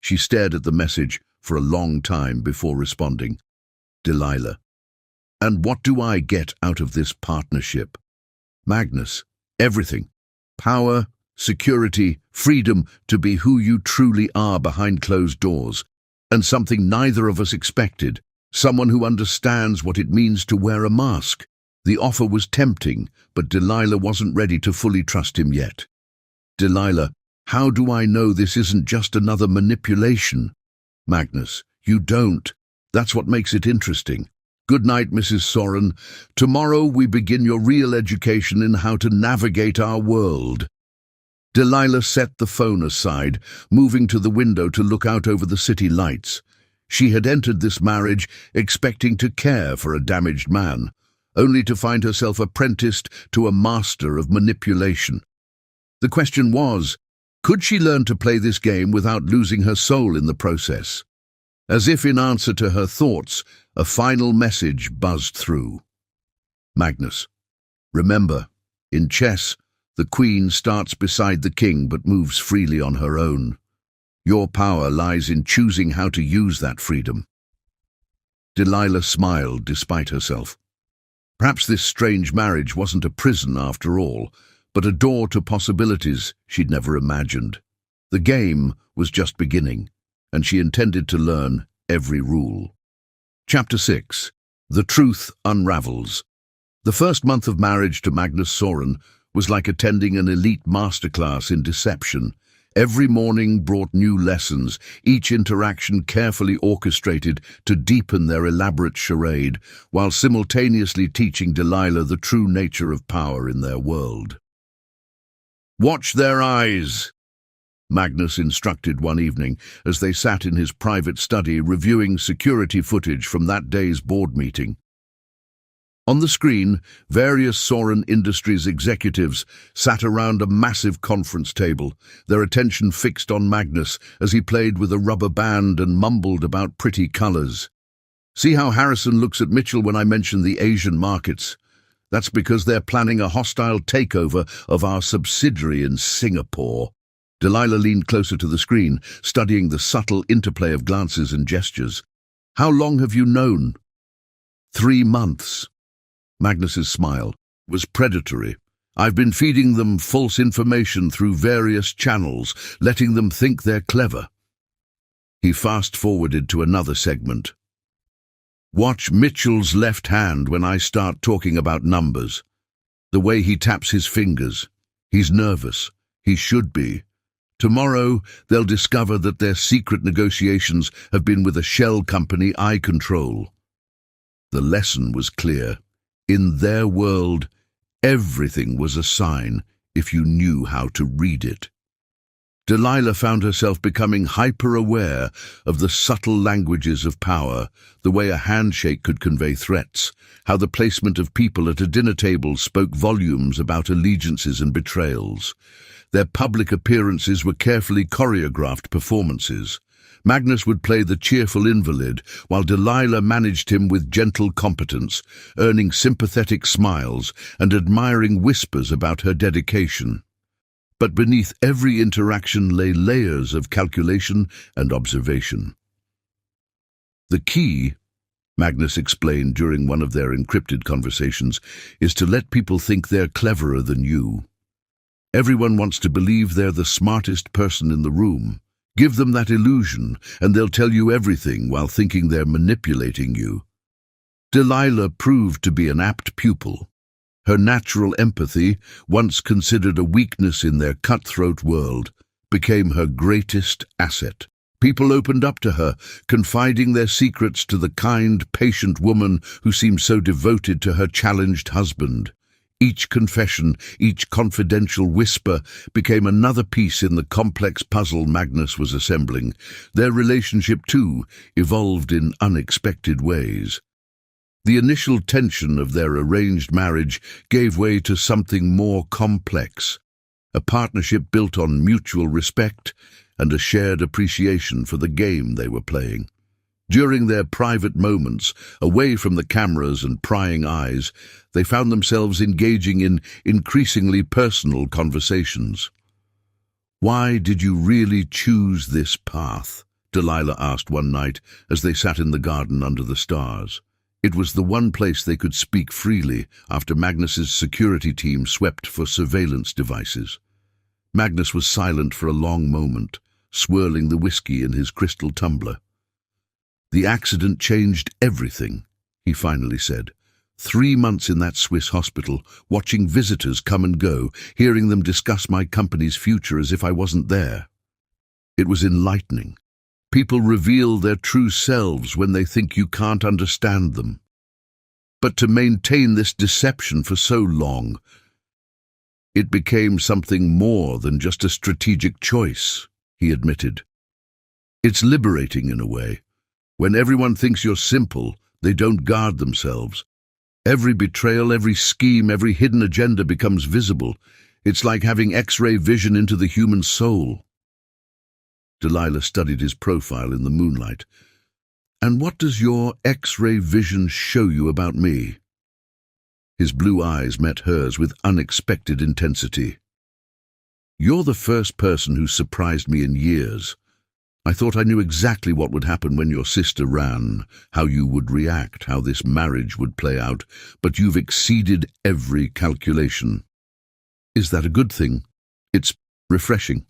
She stared at the message for a long time before responding. Delilah, and what do I get out of this partnership? Magnus, everything. Power, security, freedom to be who you truly are behind closed doors, and something neither of us expected. Someone who understands what it means to wear a mask. The offer was tempting, but Delilah wasn't ready to fully trust him yet. Delilah, how do I know this isn't just another manipulation? Magnus, you don't. That's what makes it interesting. Good night, Mrs. Soren. Tomorrow we begin your real education in how to navigate our world. Delilah set the phone aside, moving to the window to look out over the city lights. She had entered this marriage expecting to care for a damaged man, only to find herself apprenticed to a master of manipulation. The question was, could she learn to play this game without losing her soul in the process? As if in answer to her thoughts, a final message buzzed through. Magnus, remember, in chess, the queen starts beside the king but moves freely on her own. Your power lies in choosing how to use that freedom. Delilah smiled despite herself. Perhaps this strange marriage wasn't a prison after all, but a door to possibilities she'd never imagined. The game was just beginning, and she intended to learn every rule. Chapter 6. The Truth Unravels. The first month of marriage to Magnus Soren was like attending an elite masterclass in deception. Every morning brought new lessons, each interaction carefully orchestrated to deepen their elaborate charade, while simultaneously teaching Delilah the true nature of power in their world. "Watch their eyes," Magnus instructed one evening as they sat in his private study reviewing security footage from that day's board meeting. On the screen, various Soren Industries executives sat around a massive conference table, their attention fixed on Magnus as he played with a rubber band and mumbled about pretty colors. "See how Harrison looks at Mitchell when I mention the Asian markets? That's because they're planning a hostile takeover of our subsidiary in Singapore." Delilah leaned closer to the screen, studying the subtle interplay of glances and gestures. "How long have you known?" 3 months. Magnus's smile was predatory. "I've been feeding them false information through various channels, letting them think they're clever." He fast-forwarded to another segment. "Watch Mitchell's left hand when I start talking about numbers. The way he taps his fingers. He's nervous. He should be. Tomorrow, they'll discover that their secret negotiations have been with a shell company I control." The lesson was clear. In their world, everything was a sign if you knew how to read it. Delilah found herself becoming hyper-aware of the subtle languages of power, the way a handshake could convey threats, how the placement of people at a dinner table spoke volumes about allegiances and betrayals. Their public appearances were carefully choreographed performances. Magnus would play the cheerful invalid, while Delilah managed him with gentle competence, earning sympathetic smiles and admiring whispers about her dedication. But beneath every interaction lay layers of calculation and observation. "The key," Magnus explained during one of their encrypted conversations, "is to let people think they're cleverer than you. Everyone wants to believe they're the smartest person in the room. Give them that illusion, and they'll tell you everything while thinking they're manipulating you." Delilah proved to be an apt pupil. Her natural empathy, once considered a weakness in their cutthroat world, became her greatest asset. People opened up to her, confiding their secrets to the kind, patient woman who seemed so devoted to her challenged husband. Each confession, each confidential whisper became another piece in the complex puzzle Magnus was assembling. Their relationship, too, evolved in unexpected ways. The initial tension of their arranged marriage gave way to something more complex, a partnership built on mutual respect and a shared appreciation for the game they were playing. During their private moments, away from the cameras and prying eyes, they found themselves engaging in increasingly personal conversations. "Why did you really choose this path?" Delilah asked one night as they sat in the garden under the stars. It was the one place they could speak freely after Magnus's security team swept for surveillance devices. Magnus was silent for a long moment, swirling the whiskey in his crystal tumbler. "The accident changed everything," he finally said. 3 months in that Swiss hospital, watching visitors come and go, hearing them discuss my company's future as if I wasn't there. It was enlightening. People reveal their true selves when they think you can't understand them. But to maintain this deception for so long, it became something more than just a strategic choice, he admitted. "It's liberating in a way. When everyone thinks you're simple, they don't guard themselves. Every betrayal, every scheme, every hidden agenda becomes visible. It's like having X-ray vision into the human soul. Delilah studied his profile in the moonlight. And what does your X-ray vision show you about me? His blue eyes met hers with unexpected intensity. You're the first person who surprised me in years. I thought I knew exactly what would happen when your sister ran, how you would react, how this marriage would play out, but you've exceeded every calculation. Is that a good thing? It's refreshing.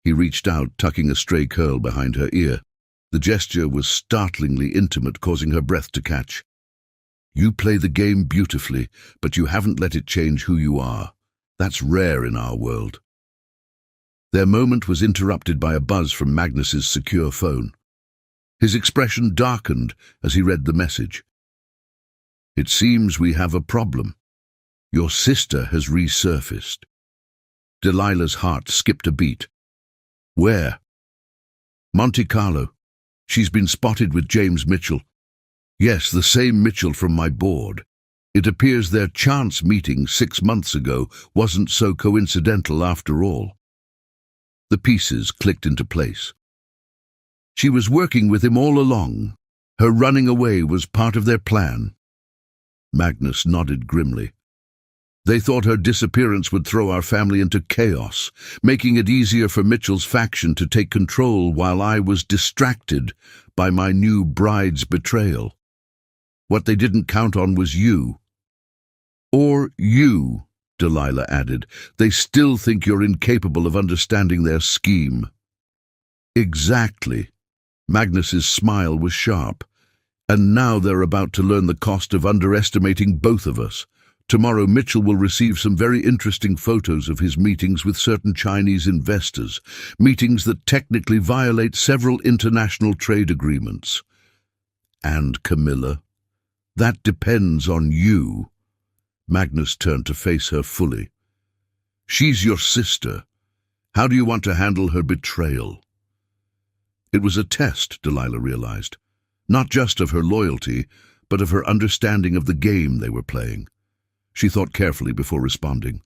He reached out, tucking a stray curl behind her ear. The gesture was startlingly intimate, causing her breath to catch. You play the game beautifully, but you haven't let it change who you are. That's rare in our world. Their moment was interrupted by a buzz from Magnus's secure phone. His expression darkened as he read the message. It seems we have a problem. Your sister has resurfaced. Delilah's heart skipped a beat. Where? Monte Carlo. She's been spotted with James Mitchell. Yes, the same Mitchell from my board. It appears their chance meeting 6 months ago wasn't so coincidental after all. The pieces clicked into place. She was working with him all along. Her running away was part of their plan. Magnus nodded grimly. They thought her disappearance would throw our family into chaos, making it easier for Mitchell's faction to take control while I was distracted by my new bride's betrayal. What they didn't count on was you. Or you, Delilah added. They still think you're incapable of understanding their scheme. Exactly. Magnus's smile was sharp. And now they're about to learn the cost of underestimating both of us. Tomorrow Mitchell will receive some very interesting photos of his meetings with certain Chinese investors, meetings that technically violate several international trade agreements. And Camilla, that depends on you. Magnus turned to face her fully. She's your sister. How do you want to handle her betrayal? It was a test, Delilah realized, not just of her loyalty, but of her understanding of the game they were playing. She thought carefully before responding.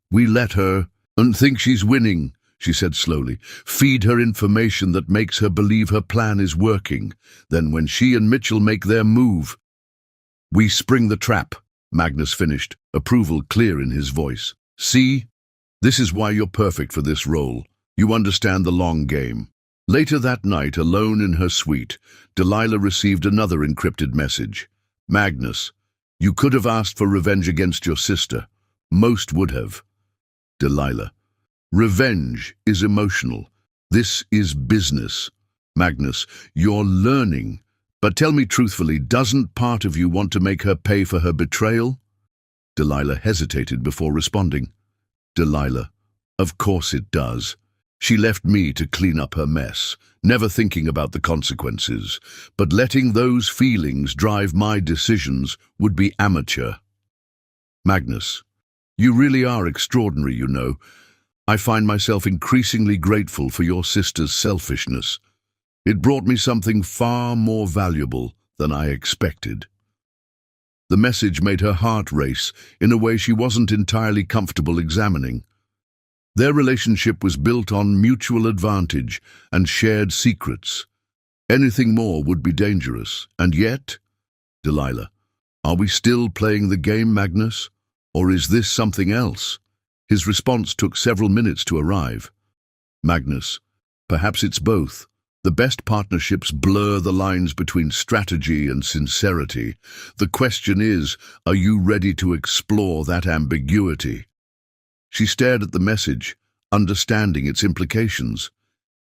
We let her and think she's winning, she said slowly. Feed her information that makes her believe her plan is working. Then when she and Mitchell make their move, we spring the trap. Magnus finished, approval clear in his voice. See? This is why you're perfect for this role. You understand the long game. Later that night, alone in her suite, Delilah received another encrypted message. Magnus, you could have asked for revenge against your sister. Most would have. Delilah, revenge is emotional. This is business. Magnus, you're learning. But tell me truthfully, doesn't part of you want to make her pay for her betrayal? Delilah hesitated before responding. Delilah, of course it does. She left me to clean up her mess, never thinking about the consequences, but letting those feelings drive my decisions would be amateur. Magnus, you really are extraordinary, you know. I find myself increasingly grateful for your sister's selfishness. It brought me something far more valuable than I expected. The message made her heart race in a way she wasn't entirely comfortable examining. Their relationship was built on mutual advantage and shared secrets. Anything more would be dangerous. And yet, Delilah, are we still playing the game, Magnus? Or is this something else? His response took several minutes to arrive. Magnus, perhaps it's both. The best partnerships blur the lines between strategy and sincerity. The question is, are you ready to explore that ambiguity? She stared at the message, understanding its implications.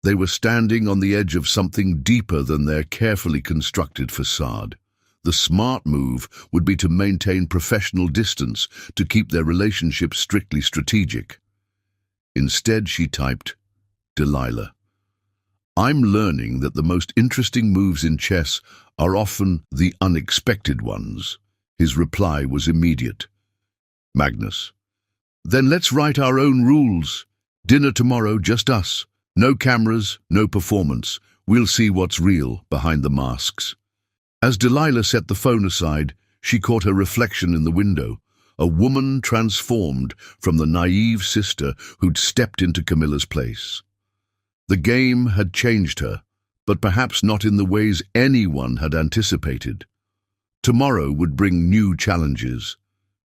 They were standing on the edge of something deeper than their carefully constructed facade. The smart move would be to maintain professional distance, to keep their relationship strictly strategic. Instead, she typed, Delilah, I'm learning that the most interesting moves in chess are often the unexpected ones. His reply was immediate. Magnus, then let's write our own rules. Dinner tomorrow, just us. No cameras, no performance. We'll see what's real behind the masks. As Delilah set the phone aside, she caught her reflection in the window, a woman transformed from the naive sister who'd stepped into Camilla's place. The game had changed her, but perhaps not in the ways anyone had anticipated. Tomorrow would bring new challenges.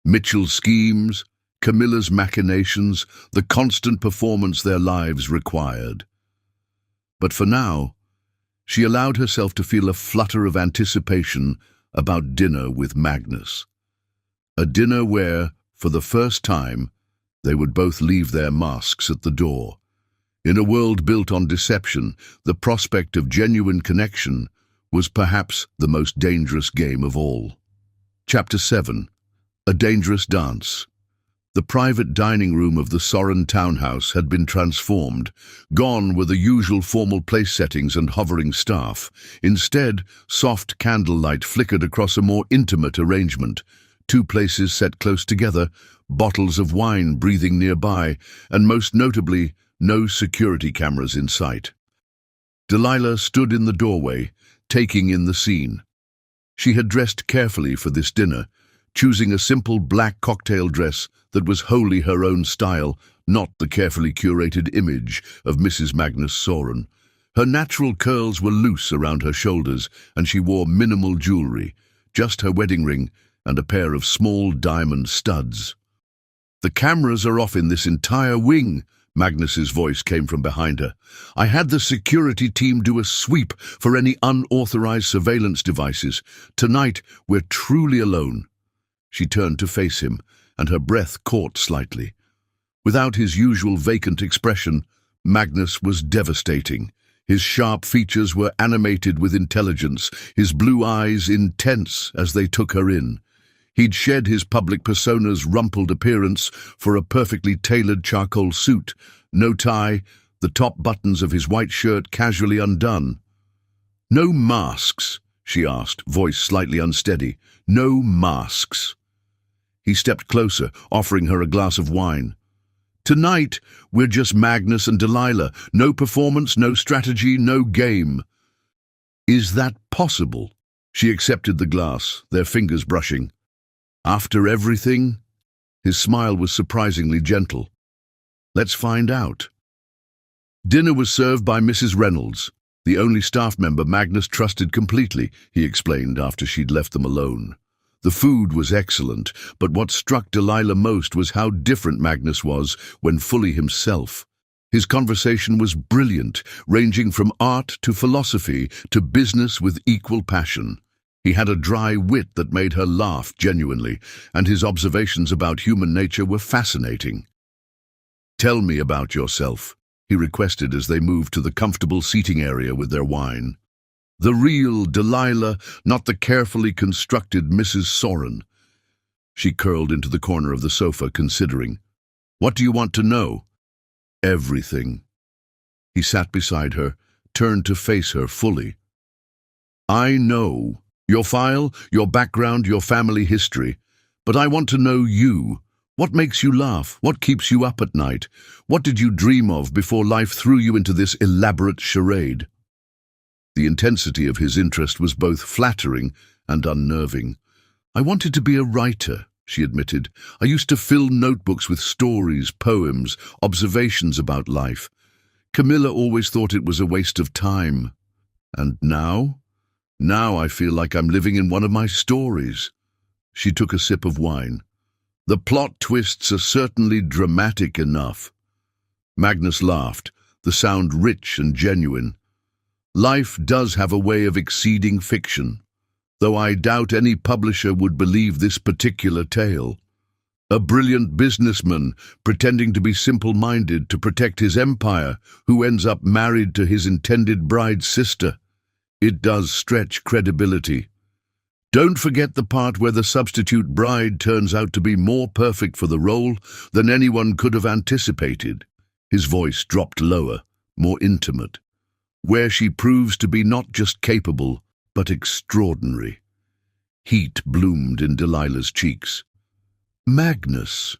Mitchell's schemes, Camilla's machinations, the constant performance their lives required. But for now, she allowed herself to feel a flutter of anticipation about dinner with Magnus. A dinner where, for the first time, they would both leave their masks at the door. In a world built on deception, the prospect of genuine connection was perhaps the most dangerous game of all. Chapter 7. A Dangerous Dance. The private dining room of the Soren townhouse had been transformed. Gone were the usual formal place settings and hovering staff. Instead, soft candlelight flickered across a more intimate arrangement. Two places set close together, bottles of wine breathing nearby, and most notably, no security cameras in sight. Delilah stood in the doorway, taking in the scene. She had dressed carefully for this dinner, choosing a simple black cocktail dress that was wholly her own style, not the carefully curated image of Mrs. Magnus Soren. Her natural curls were loose around her shoulders, and she wore minimal jewelry, just her wedding ring and a pair of small diamond studs. "The cameras are off in this entire wing," Magnus's voice came from behind her. "I had the security team do a sweep for any unauthorized surveillance devices. Tonight, we're truly alone." She turned to face him, and her breath caught slightly. Without his usual vacant expression, Magnus was devastating. His sharp features were animated with intelligence, his blue eyes intense as they took her in. He'd shed his public persona's rumpled appearance for a perfectly tailored charcoal suit, no tie, the top buttons of his white shirt casually undone. "No masks?" she asked, voice slightly unsteady. "No masks." He stepped closer, offering her a glass of wine. "Tonight, we're just Magnus and Delilah. No performance, no strategy, no game." "Is that possible?" She accepted the glass, their fingers brushing. "After everything?" His smile was surprisingly gentle. "Let's find out." Dinner was served by Mrs. Reynolds, the only staff member Magnus trusted completely, he explained after she'd left them alone. The food was excellent, but what struck Delilah most was how different Magnus was when fully himself. His conversation was brilliant, ranging from art to philosophy to business with equal passion. He had a dry wit that made her laugh genuinely, and his observations about human nature were fascinating. "Tell me about yourself," he requested as they moved to the comfortable seating area with their wine. The real Delilah, not the carefully constructed Mrs. Soren. She curled into the corner of the sofa, considering. "What do you want to know?" "Everything." He sat beside her, turned to face her fully. "I know. Your file, your background, your family history. But I want to know you. What makes you laugh? What keeps you up at night? What did you dream of before life threw you into this elaborate charade?" The intensity of his interest was both flattering and unnerving. "I wanted to be a writer," she admitted. "I used to fill notebooks with stories, poems, observations about life. Camilla always thought it was a waste of time. And now? Now I feel like I'm living in one of my stories." She took a sip of wine. "The plot twists are certainly dramatic enough." Magnus laughed, the sound rich and genuine. "Life does have a way of exceeding fiction, though I doubt any publisher would believe this particular tale. A brilliant businessman pretending to be simple-minded to protect his empire, who ends up married to his intended bride's sister. It does stretch credibility. Don't forget the part where the substitute bride turns out to be more perfect for the role than anyone could have anticipated." His voice dropped lower, more intimate. "Where she proves to be not just capable, but extraordinary." Heat bloomed in Delilah's cheeks. "Magnus,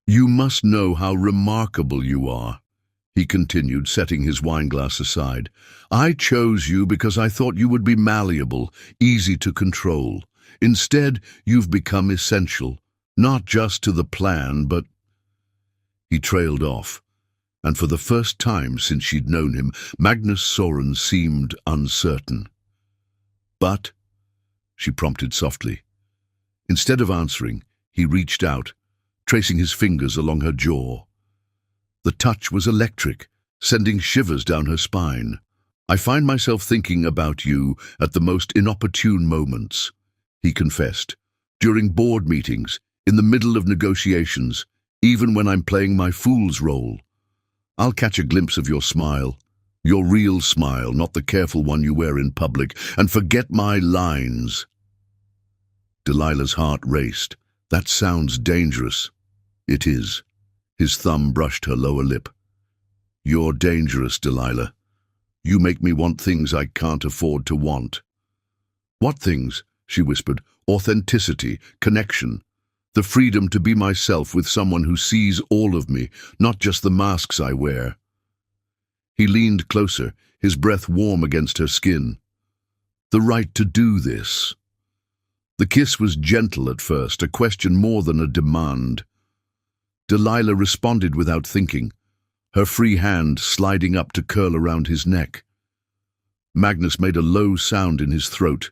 you must know how remarkable you are. he continued, setting his wineglass aside. I chose you because I thought you would be malleable, easy to control. Instead, you've become essential, not just to the plan, but... He trailed off, and for the first time since she'd known him, Magnus Soren seemed uncertain. But, she prompted softly. Instead of answering, he reached out, tracing his fingers along her jaw. The touch was electric, sending shivers down her spine. I find myself thinking about you at the most inopportune moments, he confessed, during board meetings, in the middle of negotiations, even when I'm playing my fool's role. I'll catch a glimpse of your smile, your real smile, not the careful one you wear in public, and forget my lines. Delilah's heart raced. That sounds dangerous. It is. His thumb brushed her lower lip. You're dangerous, Delilah. You make me want things I can't afford to want. What things? She whispered. Authenticity, connection, the freedom to be myself with someone who sees all of me, not just the masks I wear. He leaned closer, his breath warm against her skin. The right to do this. The kiss was gentle at first, a question more than a demand. Delilah responded without thinking, her free hand sliding up to curl around his neck. Magnus made a low sound in his throat,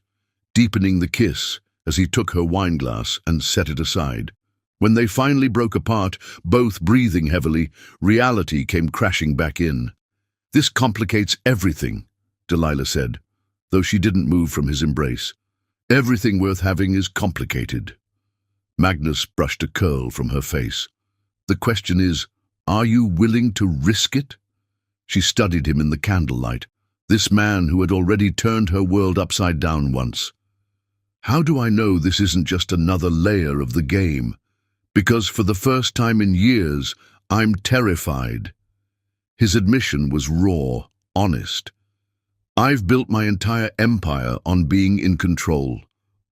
deepening the kiss as he took her wineglass and set it aside. When they finally broke apart, both breathing heavily, reality came crashing back in. This complicates everything, Delilah said, though she didn't move from his embrace. Everything worth having is complicated. Magnus brushed a curl from her face. The question is, are you willing to risk it? She studied him in the candlelight, this man who had already turned her world upside down once. How do I know this isn't just another layer of the game? Because for the first time in years, I'm terrified. His admission was raw, honest. I've built my entire empire on being in control,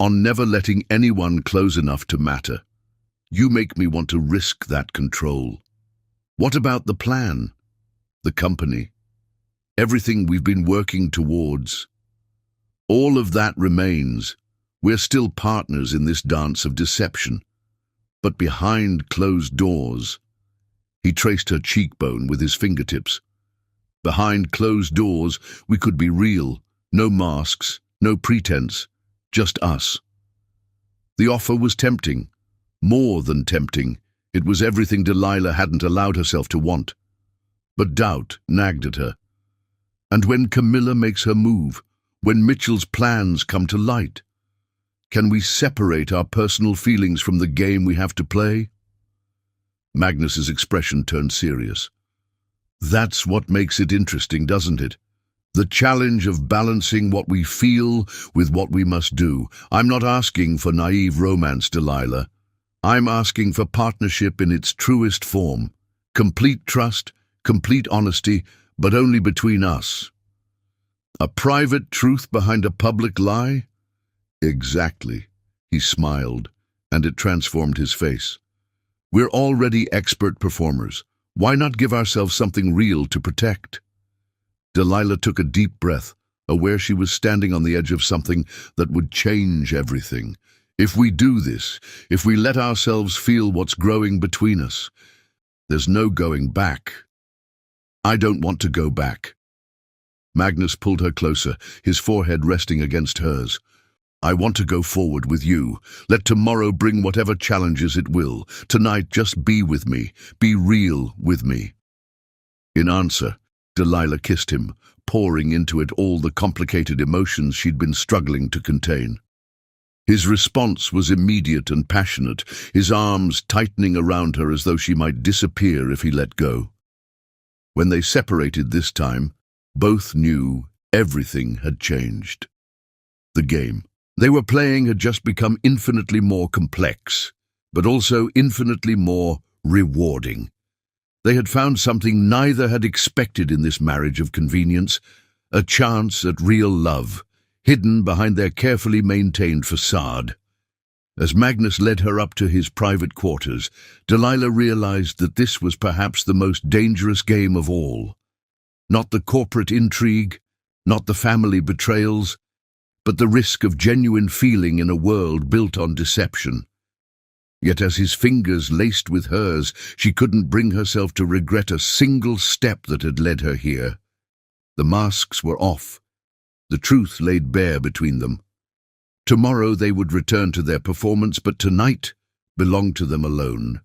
on never letting anyone close enough to matter. You make me want to risk that control. What about the plan? The company? Everything we've been working towards? All of that remains. We're still partners in this dance of deception. But behind closed doors, he traced her cheekbone with his fingertips. Behind closed doors, we could be real, no masks, no pretense, just us. The offer was tempting, more than tempting. It was everything Delilah hadn't allowed herself to want. But doubt nagged at her. And when Camilla makes her move, when Mitchell's plans come to light, can we separate our personal feelings from the game we have to play? Magnus's expression turned serious. That's what makes it interesting, doesn't it? The challenge of balancing what we feel with what we must do. I'm not asking for naive romance, Delilah. I'm asking for partnership in its truest form. Complete trust, complete honesty, but only between us. A private truth behind a public lie? Exactly. He smiled, and it transformed his face. We're already expert performers. Why not give ourselves something real to protect? Delilah took a deep breath, aware she was standing on the edge of something that would change everything. If we do this, if we let ourselves feel what's growing between us, there's no going back. I don't want to go back. Magnus pulled her closer, his forehead resting against hers. I want to go forward with you. Let tomorrow bring whatever challenges it will. Tonight, just be with me. Be real with me. In answer, Delilah kissed him, pouring into it all the complicated emotions she'd been struggling to contain. His response was immediate and passionate, his arms tightening around her as though she might disappear if he let go. When they separated this time, both knew everything had changed. The game they were playing had just become infinitely more complex, but also infinitely more rewarding. They had found something neither had expected in this marriage of convenience, a chance at real love, hidden behind their carefully maintained facade. As Magnus led her up to his private quarters, Delilah realized that this was perhaps the most dangerous game of all. Not the corporate intrigue, not the family betrayals, but the risk of genuine feeling in a world built on deception. Yet as his fingers laced with hers, she couldn't bring herself to regret a single step that had led her here. The masks were off, the truth laid bare between them. Tomorrow they would return to their performance, but tonight belonged to them alone.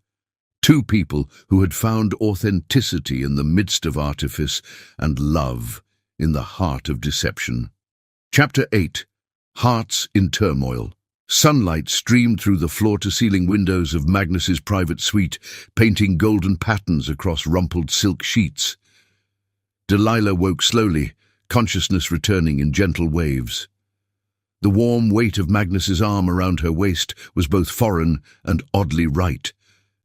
Two people who had found authenticity in the midst of artifice and love in the heart of deception. Chapter 8. Hearts in Turmoil. Sunlight streamed through the floor-to-ceiling windows of Magnus's private suite, painting golden patterns across rumpled silk sheets. Delilah woke slowly, consciousness returning in gentle waves. The warm weight of Magnus's arm around her waist was both foreign and oddly right,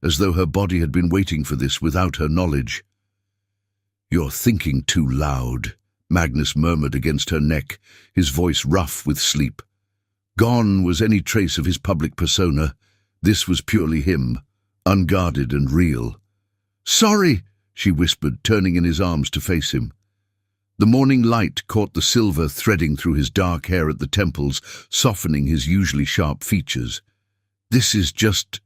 as though her body had been waiting for this without her knowledge. "You're thinking too loud," Magnus murmured against her neck, his voice rough with sleep. Gone was any trace of his public persona. This was purely him, unguarded and real. "Sorry," she whispered, turning in his arms to face him. The morning light caught the silver threading through his dark hair at the temples, softening his usually sharp features. "This is just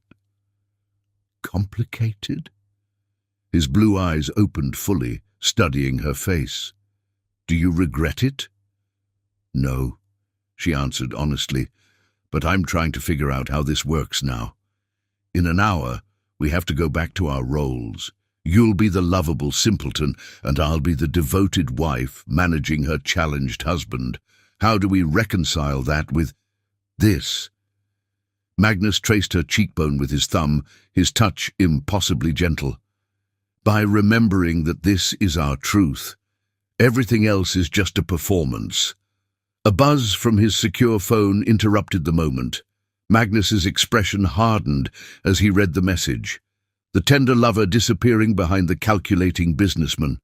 complicated?" His blue eyes opened fully, studying her face. "Do you regret it?" "No," she answered honestly, "but I'm trying to figure out how this works now. In an hour, we have to go back to our roles. You'll be the lovable simpleton, and I'll be the devoted wife managing her challenged husband. How do we reconcile that with this?" Magnus traced her cheekbone with his thumb, his touch impossibly gentle. "By remembering that this is our truth. Everything else is just a performance." A buzz from his secure phone interrupted the moment. Magnus's expression hardened as he read the message. The tender lover disappearing behind the calculating businessman.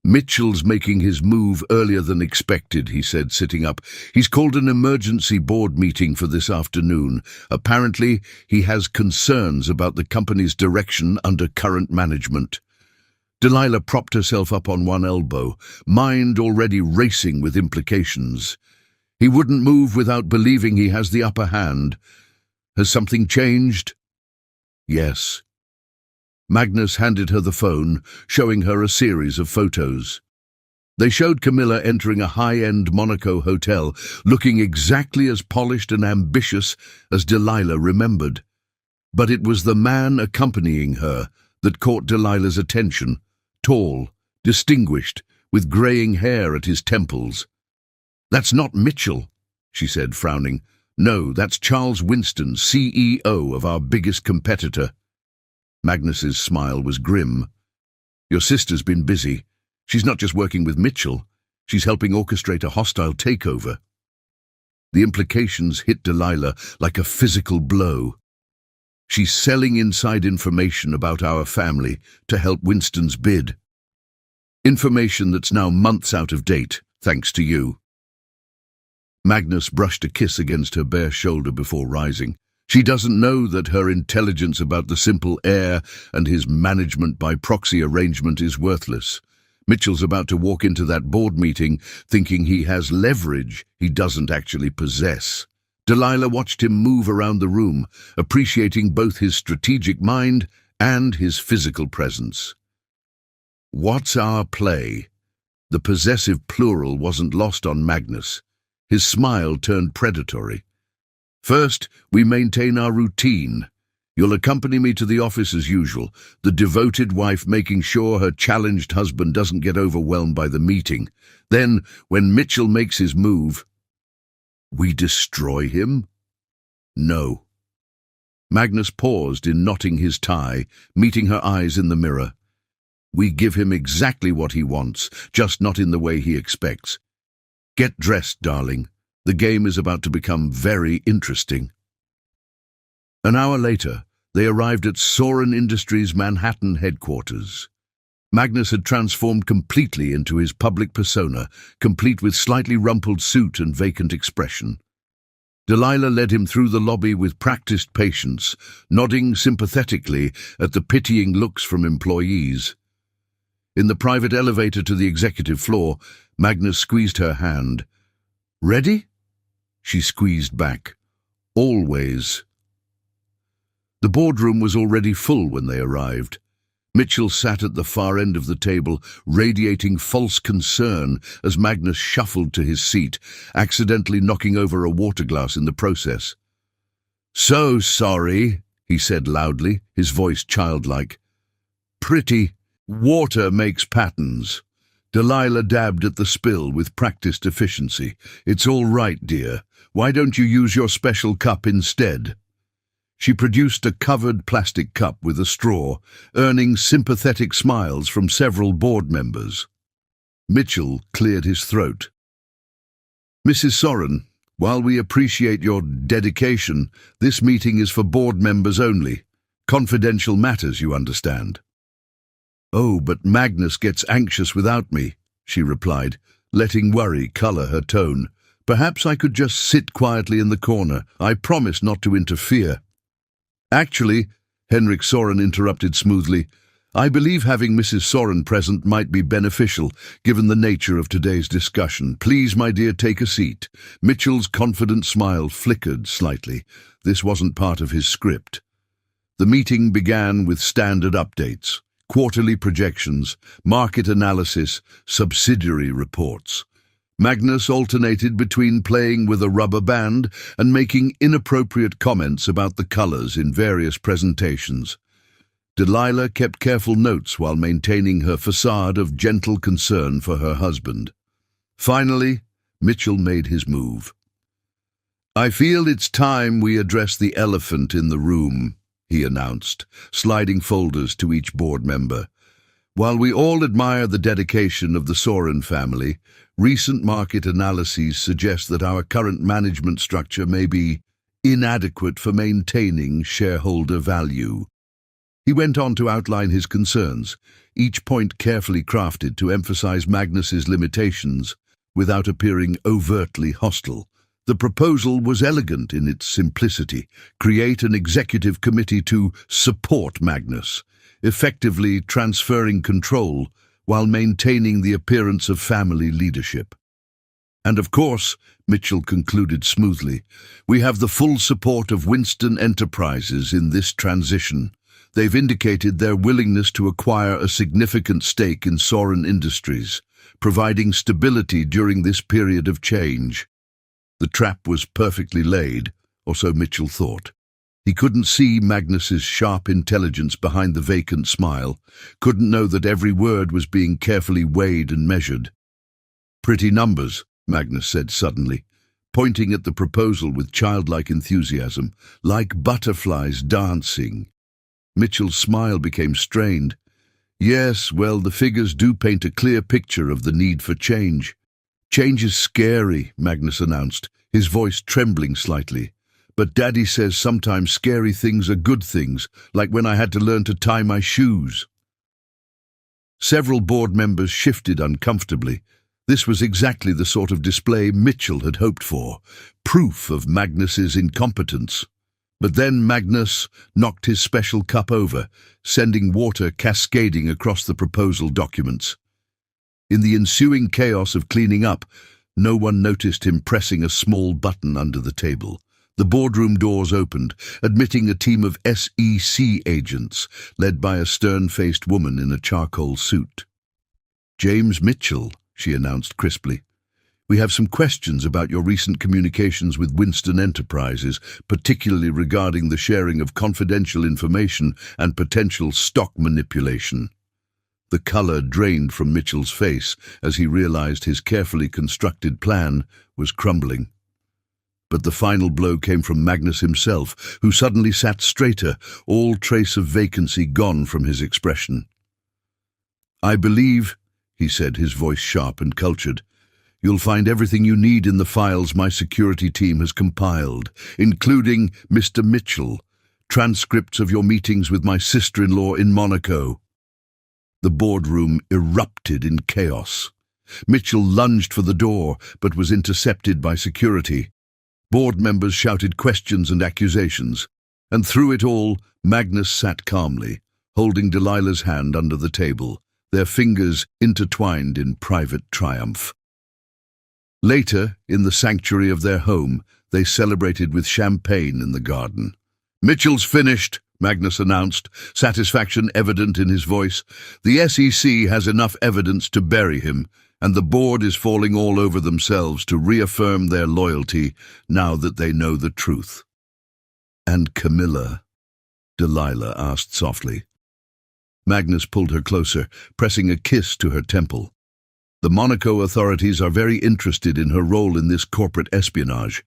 "Mitchell's making his move earlier than expected," he said, sitting up. "He's called an emergency board meeting for this afternoon. Apparently, he has concerns about the company's direction under current management." Delilah propped herself up on one elbow, mind already racing with implications. He wouldn't move without believing he has the upper hand. Has something changed? Yes. Magnus handed her the phone, showing her a series of photos. They showed Camilla entering a high-end Monaco hotel, looking exactly as polished and ambitious as Delilah remembered. But it was the man accompanying her that caught Delilah's attention, tall, distinguished, with greying hair at his temples. "That's not Mitchell," she said, frowning. "No, that's Charles Winston, CEO of our biggest competitor." Magnus's smile was grim. "Your sister's been busy. She's not just working with Mitchell. She's helping orchestrate a hostile takeover." The implications hit Delilah like a physical blow. "She's selling inside information about our family to help Winston's bid. Information that's now months out of date, thanks to you." Magnus brushed a kiss against her bare shoulder before rising. She doesn't know that her intelligence about the simple heir and his management by proxy arrangement is worthless. Mitchell's about to walk into that board meeting thinking he has leverage he doesn't actually possess. Delilah watched him move around the room, appreciating both his strategic mind and his physical presence. "What's our play?" The possessive plural wasn't lost on Magnus. His smile turned predatory. "First, we maintain our routine. You'll accompany me to the office as usual, the devoted wife making sure her challenged husband doesn't get overwhelmed by the meeting. Then, when Mitchell makes his move, we destroy him?" "No." Magnus paused in knotting his tie, meeting her eyes in the mirror. "We give him exactly what he wants, just not in the way he expects. Get dressed, darling. The game is about to become very interesting." An hour later, they arrived at Soren Industries' Manhattan headquarters. Magnus had transformed completely into his public persona, complete with slightly rumpled suit and vacant expression. Delilah led him through the lobby with practiced patience, nodding sympathetically at the pitying looks from employees. In the private elevator to the executive floor, Magnus squeezed her hand. "Ready?" She squeezed back. "Always." The boardroom was already full when they arrived. Mitchell sat at the far end of the table, radiating false concern as Magnus shuffled to his seat, accidentally knocking over a water glass in the process. "So sorry," he said loudly, his voice childlike. "Pretty. Water makes patterns." Delilah dabbed at the spill with practiced efficiency. "It's all right, dear. Why don't you use your special cup instead?" She produced a covered plastic cup with a straw, earning sympathetic smiles from several board members. Mitchell cleared his throat. "Mrs. Soren, while we appreciate your dedication, this meeting is for board members only. Confidential matters, you understand." "Oh, but Magnus gets anxious without me," she replied, letting worry colour her tone. "Perhaps I could just sit quietly in the corner. I promise not to interfere." "Actually," Henrik Soren interrupted smoothly, "I believe having Mrs. Soren present might be beneficial, given the nature of today's discussion. Please, my dear, take a seat." Mitchell's confident smile flickered slightly. This wasn't part of his script. The meeting began with standard updates, quarterly projections, market analysis, subsidiary reports. Magnus alternated between playing with a rubber band and making inappropriate comments about the colours in various presentations. Delilah kept careful notes while maintaining her facade of gentle concern for her husband. Finally, Mitchell made his move. "I feel it's time we address the elephant in the room," he announced, sliding folders to each board member. "While we all admire the dedication of the Soren family, recent market analyses suggest that our current management structure may be inadequate for maintaining shareholder value." He went on to outline his concerns, each point carefully crafted to emphasize Magnus's limitations without appearing overtly hostile. The proposal was elegant in its simplicity: create an executive committee to support Magnus, effectively transferring control while maintaining the appearance of family leadership. "And of course," Mitchell concluded smoothly, "we have the full support of Winston Enterprises in this transition. They've indicated their willingness to acquire a significant stake in Soren Industries, providing stability during this period of change." The trap was perfectly laid, or so Mitchell thought. He couldn't see Magnus's sharp intelligence behind the vacant smile, couldn't know that every word was being carefully weighed and measured. "Pretty numbers," Magnus said suddenly, pointing at the proposal with childlike enthusiasm, "like butterflies dancing." Mitchell's smile became strained. "Yes, well, the figures do paint a clear picture of the need for change." "Change is scary," Magnus announced, his voice trembling slightly. "But Daddy says sometimes scary things are good things, like when I had to learn to tie my shoes." Several board members shifted uncomfortably. This was exactly the sort of display Mitchell had hoped for, proof of Magnus's incompetence. But then Magnus knocked his special cup over, sending water cascading across the proposal documents. In the ensuing chaos of cleaning up, no one noticed him pressing a small button under the table. The boardroom doors opened, admitting a team of SEC agents, led by a stern-faced woman in a charcoal suit. "James Mitchell," she announced crisply. "We have some questions about your recent communications with Winston Enterprises, particularly regarding the sharing of confidential information and potential stock manipulation." The colour drained from Mitchell's face as he realized his carefully constructed plan was crumbling. But the final blow came from Magnus himself, who suddenly sat straighter, all trace of vacancy gone from his expression. "I believe," he said, his voice sharp and cultured, "you'll find everything you need in the files my security team has compiled, including, Mr. Mitchell, transcripts of your meetings with my sister-in-law in Monaco." The boardroom erupted in chaos. Mitchell lunged for the door, but was intercepted by security. Board members shouted questions and accusations, and through it all, Magnus sat calmly, holding Delilah's hand under the table, their fingers intertwined in private triumph. Later, in the sanctuary of their home, they celebrated with champagne in the garden. "Mitchell's finished," Magnus announced, satisfaction evident in his voice. "The SEC has enough evidence to bury him, and the board is falling all over themselves to reaffirm their loyalty now that they know the truth." "And Camilla?" Delilah asked softly. Magnus pulled her closer, pressing a kiss to her temple. "The Monaco authorities are very interested in her role in this corporate espionage.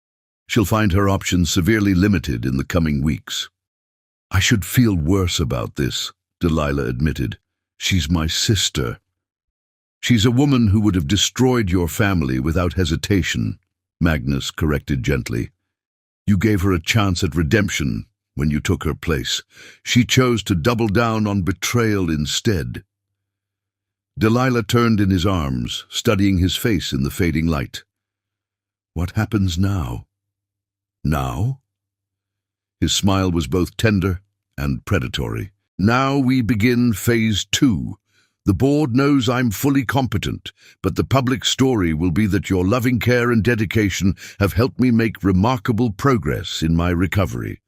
She'll find her options severely limited in the coming weeks." "I should feel worse about this," Delilah admitted. "She's my sister." "She's a woman who would have destroyed your family without hesitation," Magnus corrected gently. "You gave her a chance at redemption when you took her place. She chose to double down on betrayal instead." Delilah turned in his arms, studying his face in the fading light. "What happens now?" "Now?" His smile was both tender and predatory. "Now we begin phase 2. The board knows I'm fully competent, but the public story will be that your loving care and dedication have helped me make remarkable progress in my recovery.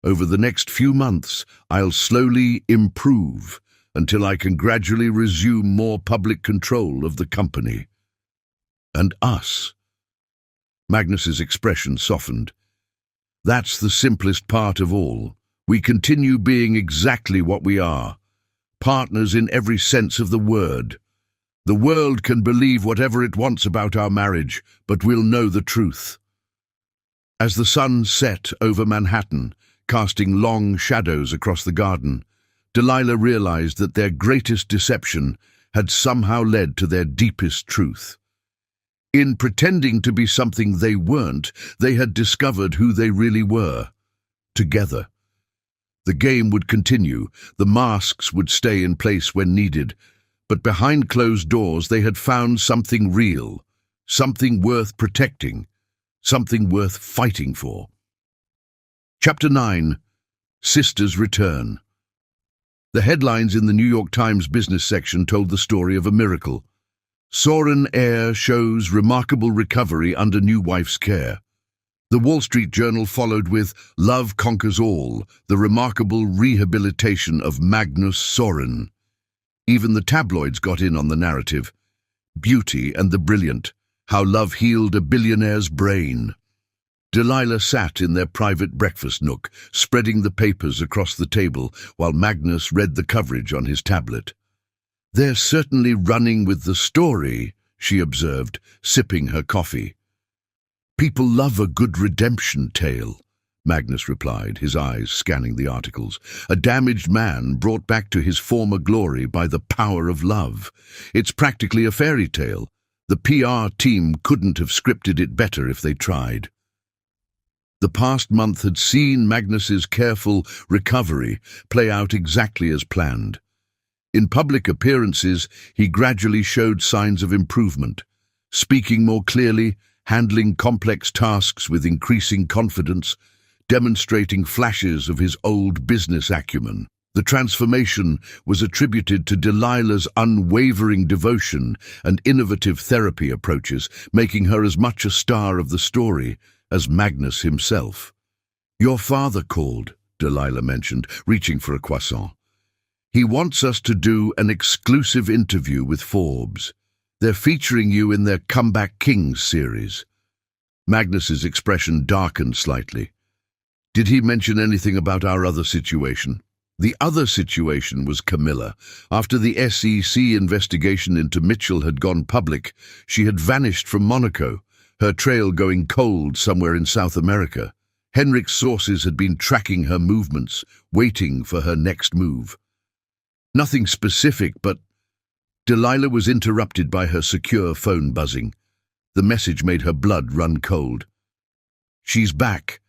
Over the next few months, I'll slowly improve until I can gradually resume more public control of the company. And us." Magnus's expression softened. "That's the simplest part of all. We continue being exactly what we are, partners in every sense of the word. The world can believe whatever it wants about our marriage, but we'll know the truth." As the sun set over Manhattan, casting long shadows across the garden, Delilah realized that their greatest deception had somehow led to their deepest truth. In pretending to be something they weren't, they had discovered who they really were, together. The game would continue, the masks would stay in place when needed, but behind closed doors they had found something real, something worth protecting, something worth fighting for. Chapter 9. Sisters Return. The headlines in the New York Times business section told the story of a miracle. Soren heir shows remarkable recovery under new wife's care. The Wall Street Journal followed with "Love Conquers All, the remarkable rehabilitation of Magnus Soren." Even the tabloids got in on the narrative. Beauty and the Brilliant, how love healed a billionaire's brain. Delilah sat in their private breakfast nook, spreading the papers across the table while Magnus read the coverage on his tablet. "They're certainly running with the story," she observed, sipping her coffee. "People love a good redemption tale," Magnus replied, his eyes scanning the articles. "A damaged man brought back to his former glory by the power of love. It's practically a fairy tale. The PR team couldn't have scripted it better if they tried." The past month had seen Magnus's careful recovery play out exactly as planned. In public appearances, he gradually showed signs of improvement, speaking more clearly, handling complex tasks with increasing confidence, demonstrating flashes of his old business acumen. The transformation was attributed to Delilah's unwavering devotion and innovative therapy approaches, making her as much a star of the story as Magnus himself. "Your father called," Delilah mentioned, reaching for a croissant. "He wants us to do an exclusive interview with Forbes. They're featuring you in their Comeback Kings series." Magnus's expression darkened slightly. "Did he mention anything about our other situation?" The other situation was Camilla. After the SEC investigation into Mitchell had gone public, she had vanished from Monaco, her trail going cold somewhere in South America. Henrik's sources had been tracking her movements, waiting for her next move. Nothing specific, but Delilah was interrupted by her secure phone buzzing. The message made her blood run cold. "She's back."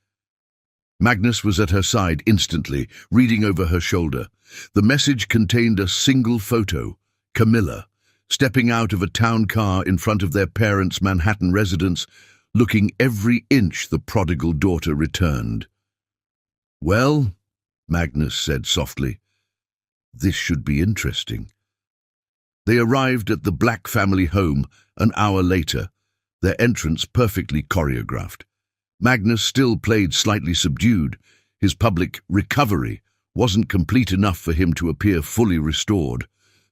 Magnus was at her side instantly, reading over her shoulder. The message contained a single photo, Camilla, stepping out of a town car in front of their parents' Manhattan residence, looking every inch the prodigal daughter returned. "Well," Magnus said softly, "this should be interesting." They arrived at the Black family home an hour later, their entrance perfectly choreographed. Magnus still played slightly subdued. His public recovery wasn't complete enough for him to appear fully restored,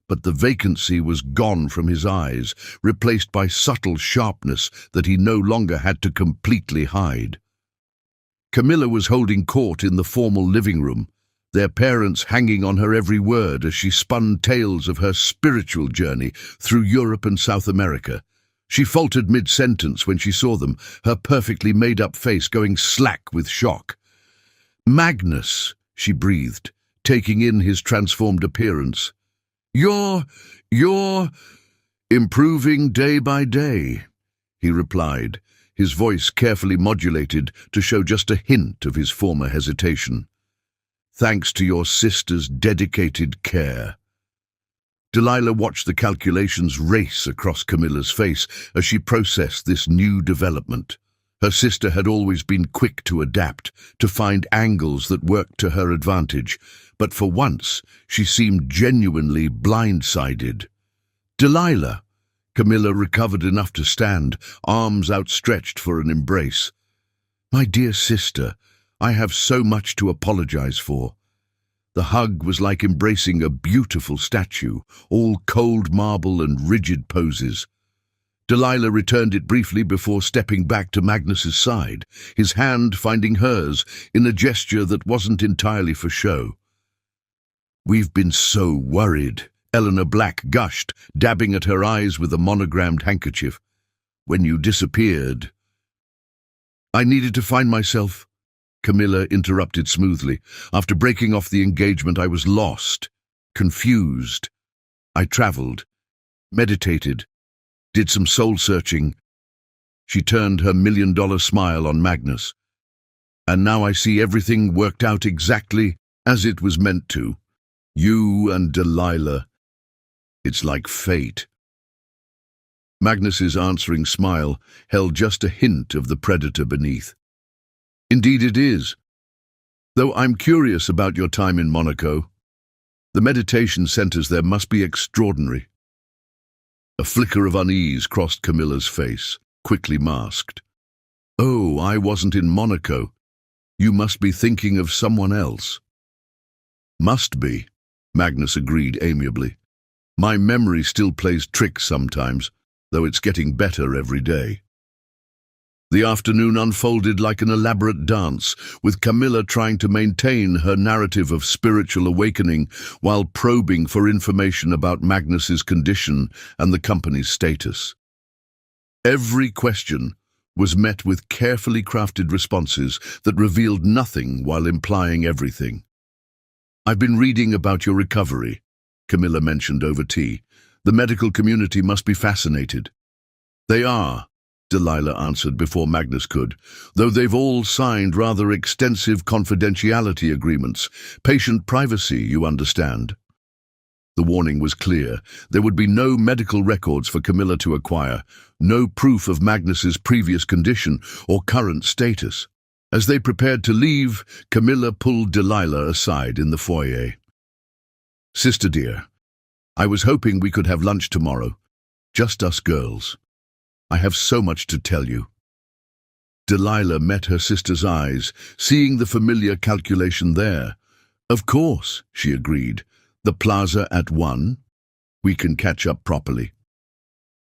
but the vacancy was gone from his eyes, replaced by subtle sharpness that he no longer had to completely hide. Camilla was holding court in the formal living room, their parents hanging on her every word as she spun tales of her spiritual journey through Europe and South America. She faltered mid-sentence when she saw them, her perfectly made-up face going slack with shock. "Magnus," she breathed, taking in his transformed appearance. You're improving day by day," he replied, his voice carefully modulated to show just a hint of his former hesitation. "Thanks to your sister's dedicated care." Delilah watched the calculations race across Camilla's face as she processed this new development. Her sister had always been quick to adapt, to find angles that worked to her advantage, but for once she seemed genuinely blindsided. "Delilah!" Camilla recovered enough to stand, arms outstretched for an embrace. "My dear sister, I have so much to apologize for." The hug was like embracing a beautiful statue, all cold marble and rigid poses. Delilah returned it briefly before stepping back to Magnus's side, his hand finding hers in a gesture that wasn't entirely for show. "We've been so worried," Eleanor Black gushed, dabbing at her eyes with a monogrammed handkerchief. "When you disappeared." "I needed to find myself," Camilla interrupted smoothly. "After breaking off the engagement, I was lost, confused. I traveled, meditated, did some soul-searching." She turned her million-dollar smile on Magnus. "And now I see everything worked out exactly as it was meant to. You and Delilah. It's like fate." Magnus's answering smile held just a hint of the predator beneath. "Indeed it is. Though I'm curious about your time in Monaco. The meditation centers there must be extraordinary." A flicker of unease crossed Camilla's face, quickly masked. "Oh, I wasn't in Monaco. You must be thinking of someone else." "Must be," Magnus agreed amiably. "My memory still plays tricks sometimes, though it's getting better every day." The afternoon unfolded like an elaborate dance, with Camilla trying to maintain her narrative of spiritual awakening while probing for information about Magnus's condition and the company's status. Every question was met with carefully crafted responses that revealed nothing while implying everything. "I've been reading about your recovery," Camilla mentioned over tea. "The medical community must be fascinated." "They are," Delilah answered before Magnus could, "though they've all signed rather extensive confidentiality agreements. Patient privacy, you understand." The warning was clear. There would be no medical records for Camilla to acquire, no proof of Magnus's previous condition or current status. As they prepared to leave, Camilla pulled Delilah aside in the foyer. "Sister dear, I was hoping we could have lunch tomorrow. Just us girls. I have so much to tell you." Delilah met her sister's eyes, seeing the familiar calculation there. "Of course," she agreed. "The plaza at 1? We can catch up properly."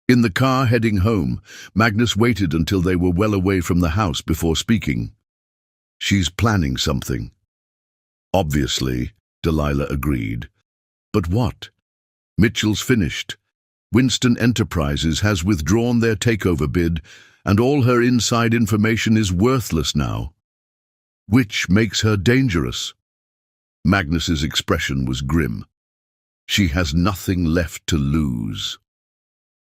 In the car heading home, Magnus waited until they were well away from the house before speaking. "She's planning something." "Obviously," Delilah agreed. "But what?" "Mitchell's finished. Winston Enterprises has withdrawn their takeover bid, and all her inside information is worthless now." "Which makes her dangerous." Magnus's expression was grim. "She has nothing left to lose."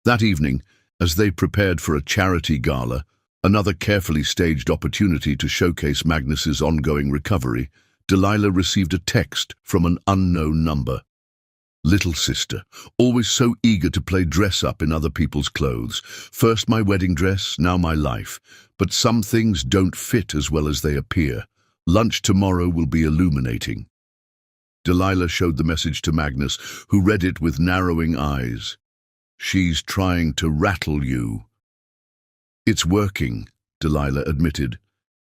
That evening, as they prepared for a charity gala, another carefully staged opportunity to showcase Magnus's ongoing recovery, Delilah received a text from an unknown number. Little sister, always so eager to play dress-up in other people's clothes. First my wedding dress, now my life. But some things don't fit as well as they appear. Lunch tomorrow will be illuminating. Delilah showed the message to Magnus, who read it with narrowing eyes. She's trying to rattle you. It's working, Delilah admitted.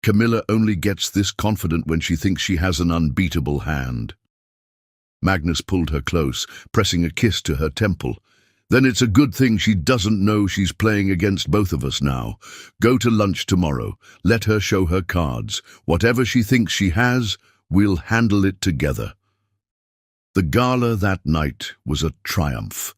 Camilla only gets this confident when she thinks she has an unbeatable hand. Magnus pulled her close, pressing a kiss to her temple. Then it's a good thing she doesn't know she's playing against both of us now. Go to lunch tomorrow. Let her show her cards. Whatever she thinks she has, we'll handle it together. The gala that night was a triumph.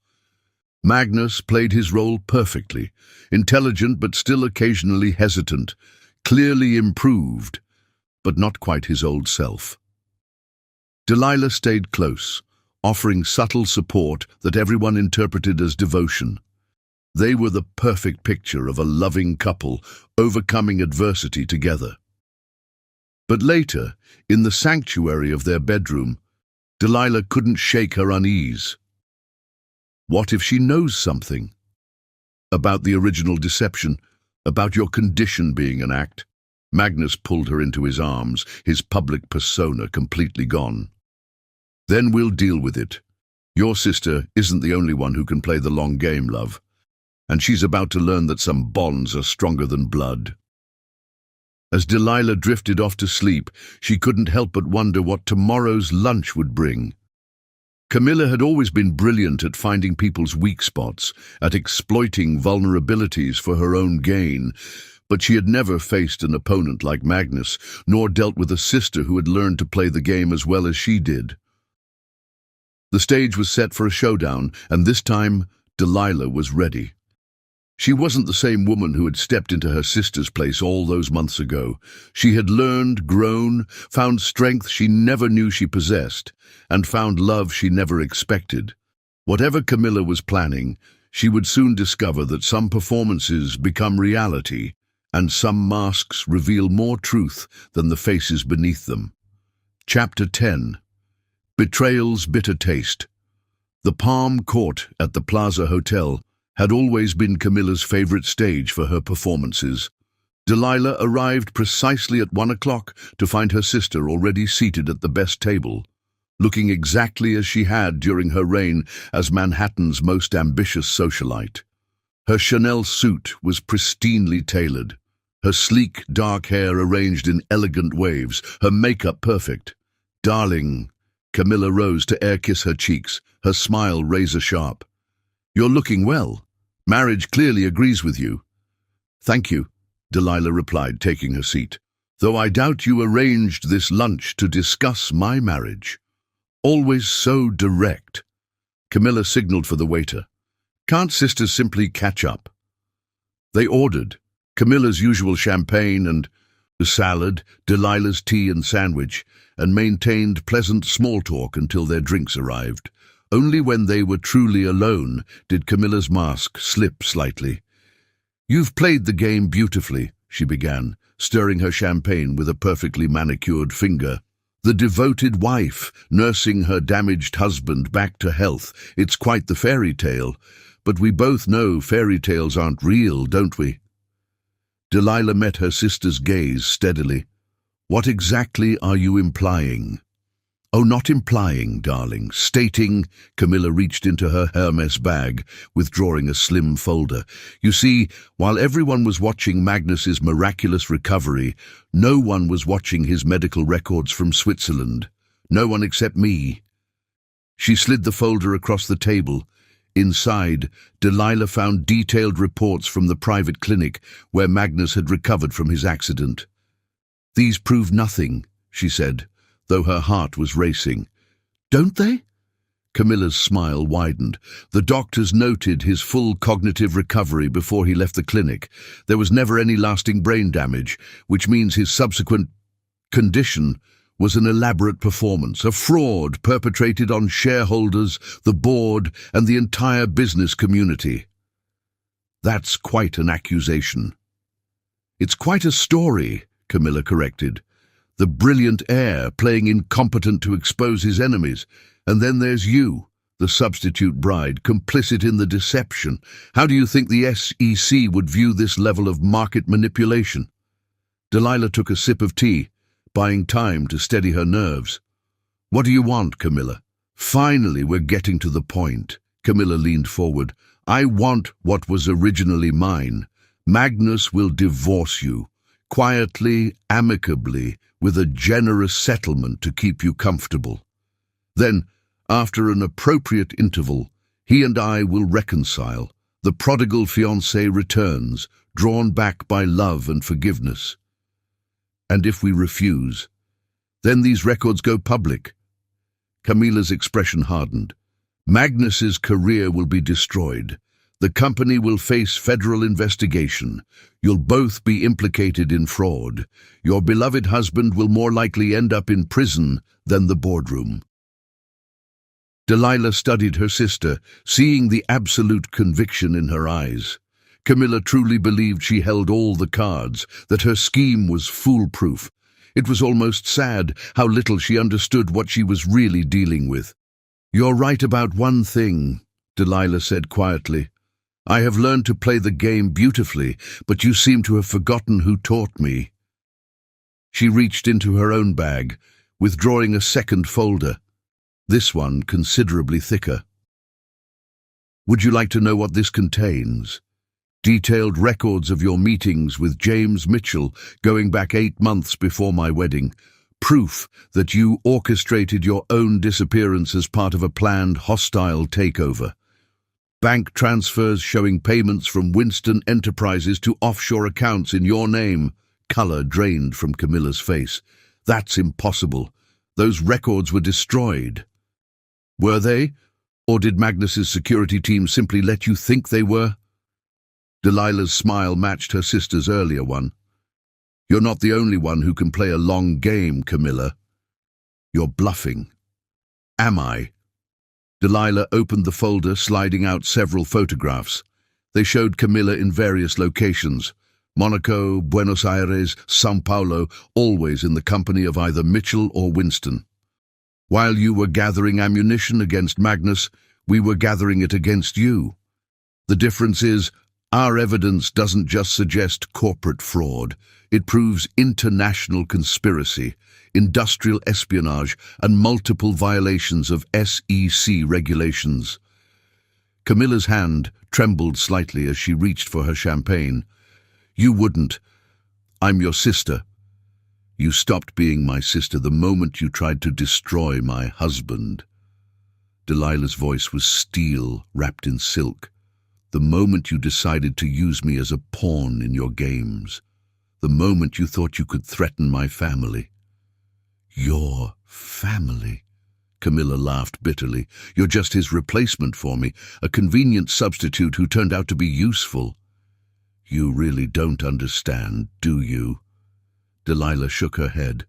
Magnus played his role perfectly, intelligent but still occasionally hesitant, clearly improved, but not quite his old self. Delilah stayed close, offering subtle support that everyone interpreted as devotion. They were the perfect picture of a loving couple overcoming adversity together. But later, in the sanctuary of their bedroom, Delilah couldn't shake her unease. What if she knows something? About the original deception, about your condition being an act? Magnus pulled her into his arms, his public persona completely gone. Then we'll deal with it. Your sister isn't the only one who can play the long game, love. And she's about to learn that some bonds are stronger than blood. As Delilah drifted off to sleep, she couldn't help but wonder what tomorrow's lunch would bring. Camilla had always been brilliant at finding people's weak spots, at exploiting vulnerabilities for her own gain, but she had never faced an opponent like Magnus, nor dealt with a sister who had learned to play the game as well as she did. The stage was set for a showdown, and this time, Delilah was ready. She wasn't the same woman who had stepped into her sister's place all those months ago. She had learned, grown, found strength she never knew she possessed, and found love she never expected. Whatever Camilla was planning, she would soon discover that some performances become reality, and some masks reveal more truth than the faces beneath them. Chapter 10. Betrayal's Bitter Taste. The Palm Court at the Plaza Hotel had always been Camilla's favorite stage for her performances. Delilah arrived precisely at 1 o'clock to find her sister already seated at the best table, looking exactly as she had during her reign as Manhattan's most ambitious socialite. Her Chanel suit was pristinely tailored, her sleek, dark hair arranged in elegant waves, her makeup perfect. "Darling," Camilla rose to air-kiss her cheeks, her smile razor-sharp. "You're looking well. Marriage clearly agrees with you." "Thank you," Delilah replied, taking her seat. "Though I doubt you arranged this lunch to discuss my marriage." Always so direct. Camilla signaled for the waiter. "Can't sisters simply catch up?" They ordered Camilla's usual champagne and the salad, Delilah's tea and sandwich, and maintained pleasant small talk until their drinks arrived. Only when they were truly alone did Camilla's mask slip slightly. "You've played the game beautifully," she began, stirring her champagne with a perfectly manicured finger. "The devoted wife, nursing her damaged husband back to health. It's quite the fairy tale. But we both know fairy tales aren't real, don't we?" Delilah met her sister's gaze steadily. "What exactly are you implying?" "Oh, not implying, darling. Stating," Camilla reached into her Hermes bag, withdrawing a slim folder. "You see, while everyone was watching Magnus's miraculous recovery, no one was watching his medical records from Switzerland. No one except me." She slid the folder across the table. Inside, Delilah found detailed reports from the private clinic where Magnus had recovered from his accident. "These prove nothing," she said, though her heart was racing. "Don't they?" Camilla's smile widened. "The doctors noted his full cognitive recovery before he left the clinic. There was never any lasting brain damage, which means his subsequent condition was an elaborate performance, a fraud perpetrated on shareholders, the board, and the entire business community." "That's quite an accusation." "It's quite a story," Camilla corrected. "The brilliant heir playing incompetent to expose his enemies. And then there's you, The substitute bride, complicit in the deception. How do you think the SEC would view this level of market manipulation? Delilah took a sip of tea, buying time to steady her nerves. What do you want, Camilla? Finally, we're getting to the point. Camilla leaned forward. I want what was originally mine. Magnus will divorce you, quietly, amicably, with a generous settlement to keep you comfortable. Then, after an appropriate interval, he and I will reconcile. The prodigal fiancé returns, drawn back by love and forgiveness. And if we refuse, then these records go public. Camilla's expression hardened. Magnus's career will be destroyed. The company will face federal investigation. You'll both be implicated in fraud. Your beloved husband will more likely end up in prison than the boardroom. Delilah studied her sister, seeing the absolute conviction in her eyes. Camilla truly believed she held all the cards, that her scheme was foolproof. It was almost sad how little she understood what she was really dealing with. You're right about one thing, Delilah said quietly. I have learned to play the game beautifully, but you seem to have forgotten who taught me. She reached into her own bag, withdrawing a second folder, this one considerably thicker. Would you like to know what this contains? Detailed records of your meetings with James Mitchell going back 8 months before my wedding. Proof that you orchestrated your own disappearance as part of a planned hostile takeover. Bank transfers showing payments from Winston Enterprises to offshore accounts in your name. Color drained from Camilla's face. That's impossible. Those records were destroyed. Were they? Or did Magnus's security team simply let you think they were? Delilah's smile matched her sister's earlier one. You're not the only one who can play a long game, Camilla. You're bluffing. Am I? Delilah opened the folder, sliding out several photographs. They showed Camilla in various locations. Monaco, Buenos Aires, São Paulo, always in the company of either Mitchell or Winston. While you were gathering ammunition against Magnus, we were gathering it against you. The difference is, our evidence doesn't just suggest corporate fraud. It proves international conspiracy, industrial espionage, and multiple violations of SEC regulations. Camilla's hand trembled slightly as she reached for her champagne. You wouldn't. I'm your sister. You stopped being my sister the moment you tried to destroy my husband. Delilah's voice was steel wrapped in silk. The moment you decided to use me as a pawn in your games. The moment you thought you could threaten my family. Your family? Camilla laughed bitterly. You're just his replacement for me, a convenient substitute who turned out to be useful. You really don't understand, do you? Delilah shook her head.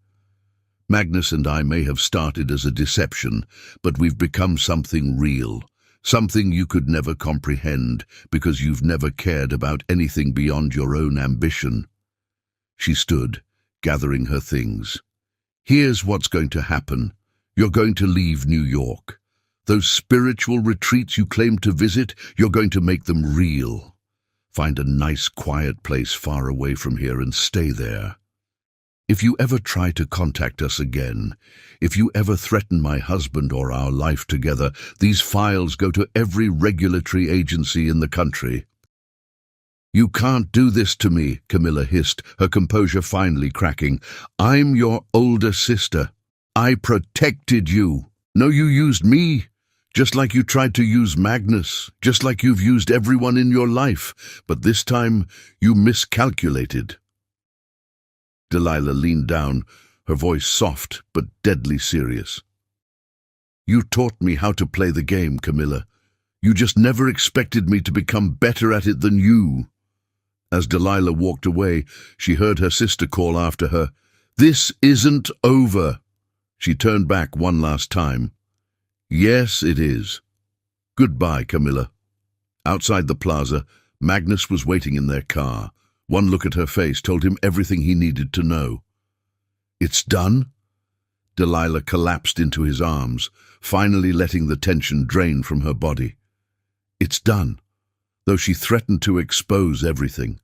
Magnus and I may have started as a deception, but we've become something real. Something you could never comprehend because you've never cared about anything beyond your own ambition. She stood, gathering her things. Here's what's going to happen. You're going to leave New York. Those spiritual retreats you claim to visit, you're going to make them real. Find a nice, quiet place far away from here and stay there. If you ever try to contact us again, if you ever threaten my husband or our life together, these files go to every regulatory agency in the country. You can't do this to me, Camilla hissed, her composure finally cracking. I'm your older sister. I protected you. No, you used me. Just like you tried to use Magnus, just like you've used everyone in your life, but this time you miscalculated. Delilah leaned down, her voice soft but deadly serious. You taught me how to play the game, Camilla. You just never expected me to become better at it than you. As Delilah walked away, she heard her sister call after her, This isn't over. She turned back one last time. Yes, it is. Goodbye, Camilla. Outside the plaza, Magnus was waiting in their car. One look at her face told him everything he needed to know. It's done? Delilah collapsed into his arms, finally letting the tension drain from her body. It's done, though she threatened to expose everything.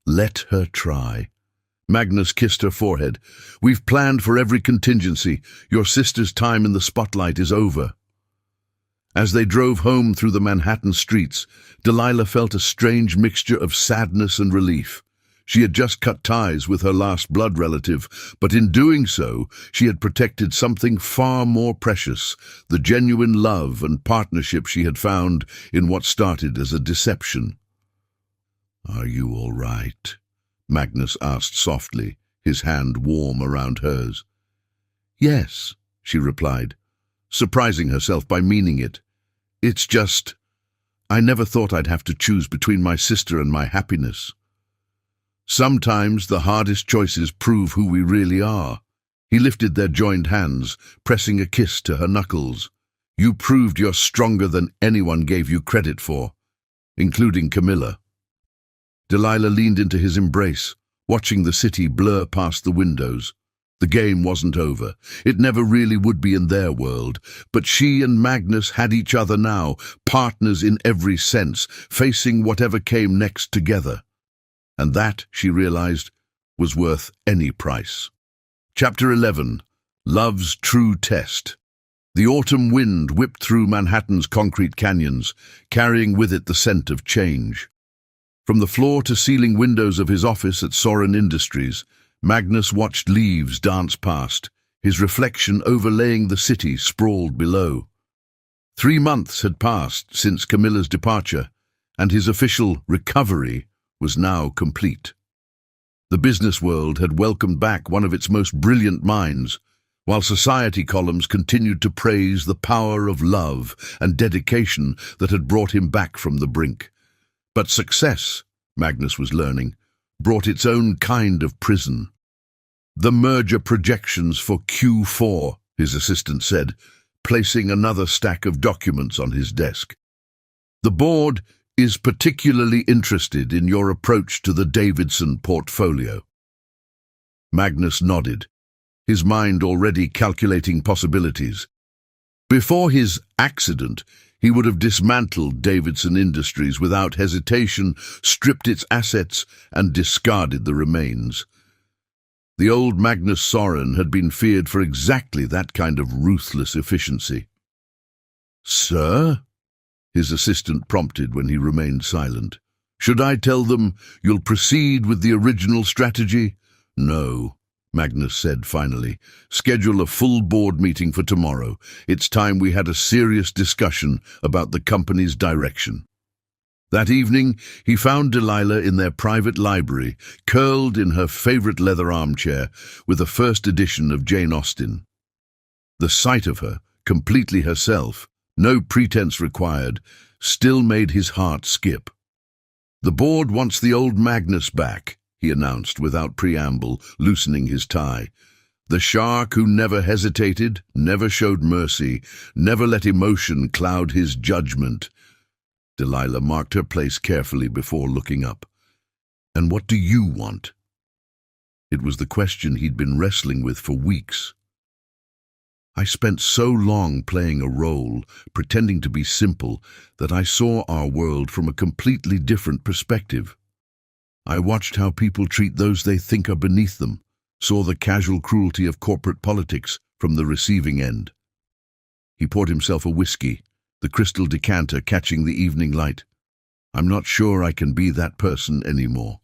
Let her try. Magnus kissed her forehead. We've planned for every contingency. Your sister's time in the spotlight is over. As they drove home through the Manhattan streets, Delilah felt a strange mixture of sadness and relief. She had just cut ties with her last blood relative, but in doing so, she had protected something far more precious, the genuine love and partnership she had found in what started as a deception. "Are you all right?" Magnus asked softly, his hand warm around hers. "Yes," she replied, surprising herself by meaning it. "It's just, I never thought I'd have to choose between my sister and my happiness. Sometimes the hardest choices prove who we really are." He lifted their joined hands, pressing a kiss to her knuckles. "You proved you're stronger than anyone gave you credit for, including Camilla." Delilah leaned into his embrace, watching the city blur past the windows. The game wasn't over. It never really would be in their world, but she and Magnus had each other now, partners in every sense, facing whatever came next together. And that, she realized, was worth any price. Chapter 11. Love's True Test. The autumn wind whipped through Manhattan's concrete canyons, carrying with it the scent of change. From the floor-to-ceiling windows of his office at Sorin Industries, Magnus watched leaves dance past, his reflection overlaying the city sprawled below. 3 months had passed since Camilla's departure, and his official recovery was now complete. The business world had welcomed back one of its most brilliant minds, while society columns continued to praise the power of love and dedication that had brought him back from the brink. But success, Magnus was learning, brought its own kind of prison. "The merger projections for Q4, his assistant said, placing another stack of documents on his desk. "The board is particularly interested in your approach to the Davidson portfolio." Magnus nodded, his mind already calculating possibilities. Before his accident, he would have dismantled Davidson Industries without hesitation, stripped its assets, and discarded the remains. The old Magnus Sorin had been feared for exactly that kind of ruthless efficiency. "Sir?" his assistant prompted when he remained silent. "Should I tell them you'll proceed with the original strategy?" "No," Magnus said finally. "Schedule a full board meeting for tomorrow. It's time we had a serious discussion about the company's direction." That evening, he found Delilah in their private library, curled in her favorite leather armchair with a first edition of Jane Austen. The sight of her, completely herself, no pretense required, still made his heart skip. "The board wants the old Magnus back," he announced without preamble, loosening his tie. "The shark who never hesitated, never showed mercy, never let emotion cloud his judgment." Delilah marked her place carefully before looking up. "And what do you want?" It was the question he'd been wrestling with for weeks. "I spent so long playing a role, pretending to be simple, that I saw our world from a completely different perspective. I watched how people treat those they think are beneath them, saw the casual cruelty of corporate politics from the receiving end." He poured himself a whiskey, the crystal decanter catching the evening light. "I'm not sure I can be that person anymore."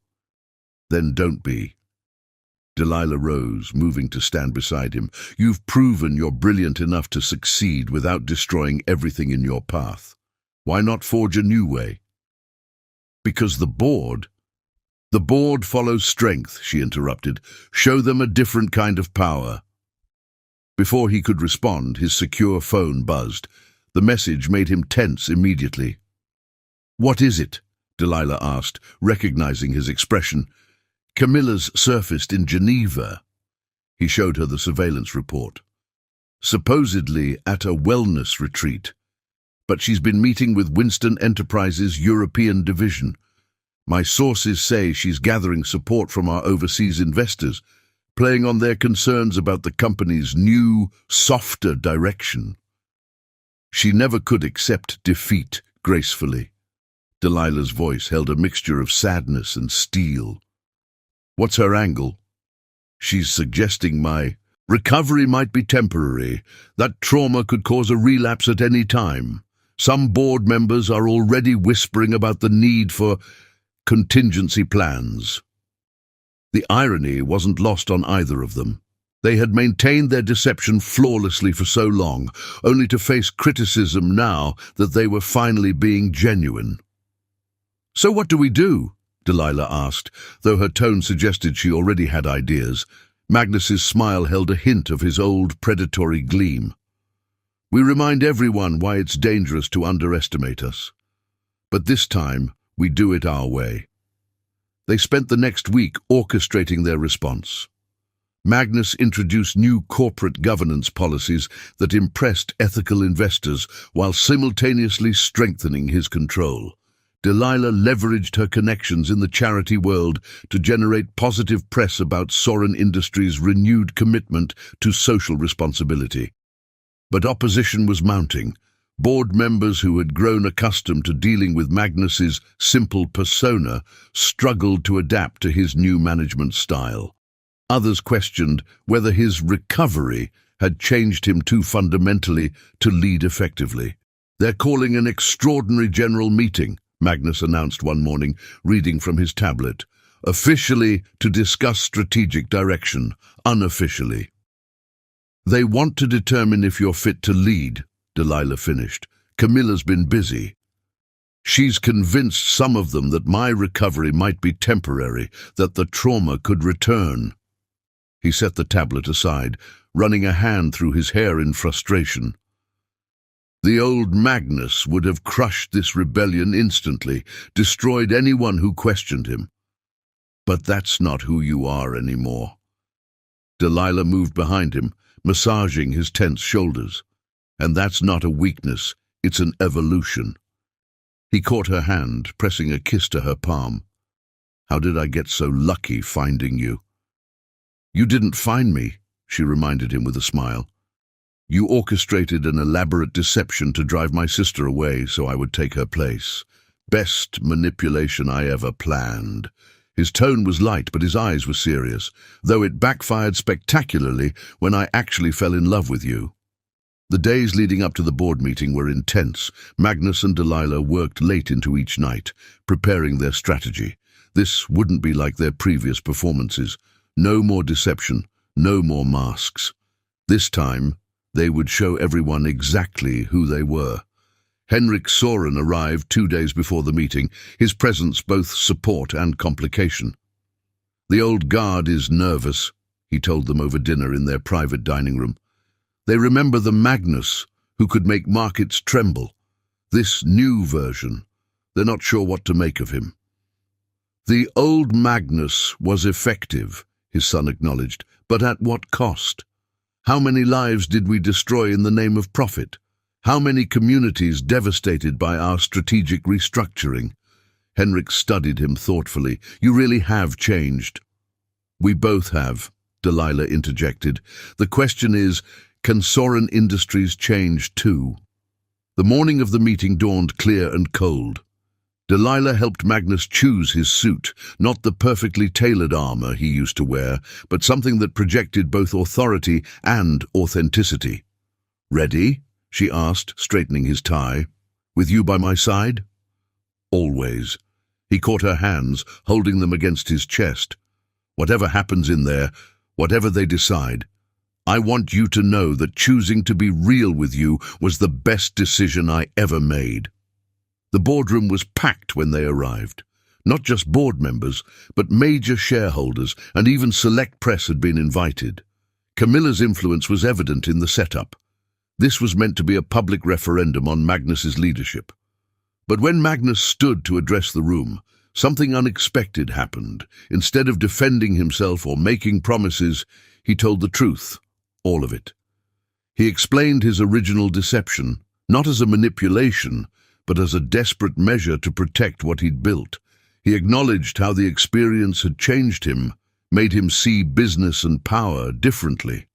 "Then don't be." Delilah rose, moving to stand beside him. "You've proven you're brilliant enough to succeed without destroying everything in your path. Why not forge a new way?" "Because the board follows strength," she interrupted. "Show them a different kind of power." Before he could respond, his secure phone buzzed. The message made him tense immediately. "What is it?" Delilah asked, recognizing his expression. "Camilla's surfaced in Geneva." He showed her the surveillance report. "Supposedly at a wellness retreat. But she's been meeting with Winston Enterprises' European division. My sources say she's gathering support from our overseas investors, playing on their concerns about the company's new, softer direction. She never could accept defeat gracefully. Delilah's voice held a mixture of sadness and steel. What's her angle? She's suggesting my recovery might be temporary. That trauma could cause a relapse at any time. Some board members are already whispering about the need for contingency plans. The irony wasn't lost on either of them. They had maintained their deception flawlessly for so long, only to face criticism now that they were finally being genuine. "So what do we do?" Delilah asked, though her tone suggested she already had ideas. Magnus's smile held a hint of his old predatory gleam. "We remind everyone why it's dangerous to underestimate us. But this time, we do it our way." They spent the next week orchestrating their response. Magnus introduced new corporate governance policies that impressed ethical investors while simultaneously strengthening his control. Delilah leveraged her connections in the charity world to generate positive press about Soren Industries' renewed commitment to social responsibility. But opposition was mounting. Board members who had grown accustomed to dealing with Magnus's simple persona struggled to adapt to his new management style. Others questioned whether his recovery had changed him too fundamentally to lead effectively. "They're calling an extraordinary general meeting," Magnus announced one morning, reading from his tablet. "Officially to discuss strategic direction, unofficially." "They want to determine if you're fit to lead," Delilah finished. "Camilla's been busy. She's convinced some of them that my recovery might be temporary, that the trauma could return." He set the tablet aside, running a hand through his hair in frustration. The old Magnus would have crushed this rebellion instantly, destroyed anyone who questioned him. But that's not who you are anymore. Delilah moved behind him, massaging his tense shoulders. "And that's not a weakness, it's an evolution." He caught her hand, pressing a kiss to her palm. "How did I get so lucky finding you?" "You didn't find me," she reminded him with a smile. "You orchestrated an elaborate deception to drive my sister away so I would take her place. Best manipulation I ever planned." His tone was light, but his eyes were serious, though it backfired spectacularly when I actually fell in love with you. The days leading up to the board meeting were intense. Magnus and Delilah worked late into each night, preparing their strategy. This wouldn't be like their previous performances. No more deception, no more masks. This time, they would show everyone exactly who they were. Henrik Soren arrived 2 days before the meeting, his presence both support and complication. "The old guard is nervous," he told them over dinner in their private dining room. "They remember the Magnus who could make markets tremble. This new version, they're not sure what to make of him." "The old Magnus was effective," his son acknowledged, "but at what cost? How many lives did we destroy in the name of profit? How many communities devastated by our strategic restructuring?" Henrik studied him thoughtfully. "You really have changed." "We both have," Delilah interjected. "The question is, can Soren Industries change too?" The morning of the meeting dawned clear and cold. Delilah helped Magnus choose his suit, not the perfectly tailored armor he used to wear, but something that projected both authority and authenticity. "Ready?" she asked, straightening his tie. "With you by my side?" "Always." He caught her hands, holding them against his chest. "Whatever happens in there, whatever they decide, I want you to know that choosing to be real with you was the best decision I ever made." The boardroom was packed when they arrived. Not just board members, but major shareholders and even select press had been invited. Camilla's influence was evident in the setup. This was meant to be a public referendum on Magnus's leadership. But when Magnus stood to address the room, something unexpected happened. Instead of defending himself or making promises, he told the truth. All of it. He explained his original deception, not as a manipulation, but as a desperate measure to protect what he'd built. He acknowledged how the experience had changed him, made him see business and power differently.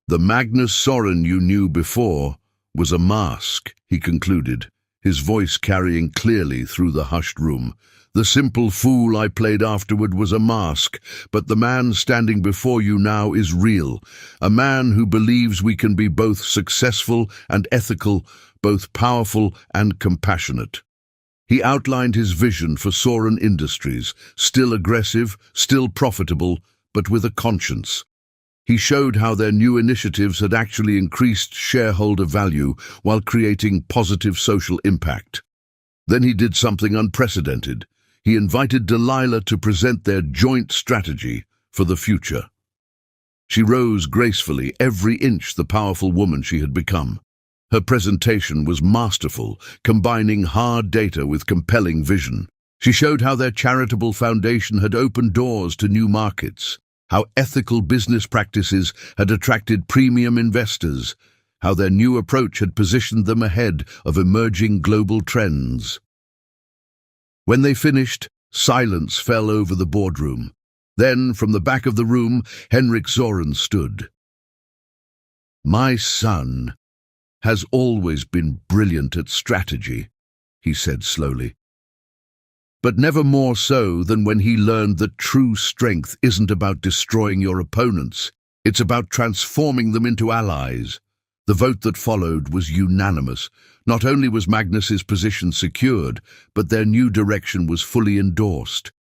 The Magnus Soren you knew before was a mask, he concluded, his voice carrying clearly through the hushed room. The simple fool I played afterward was a mask, but the man standing before you now is real, a man who believes we can be both successful and ethical, both powerful and compassionate. He outlined his vision for Soren Industries, still aggressive, still profitable, but with a conscience. He showed how their new initiatives had actually increased shareholder value while creating positive social impact. Then he did something unprecedented. He invited Delilah to present their joint strategy for the future. She rose gracefully, every inch the powerful woman she had become. Her presentation was masterful, combining hard data with compelling vision. She showed how their charitable foundation had opened doors to new markets, how ethical business practices had attracted premium investors, how their new approach had positioned them ahead of emerging global trends. When they finished, silence fell over the boardroom. Then, from the back of the room, Henrik Soren stood. "My son has always been brilliant at strategy," he said slowly. "But never more so than when he learned that true strength isn't about destroying your opponents, it's about transforming them into allies." The vote that followed was unanimous. Not only was Magnus's position secured, but their new direction was fully endorsed.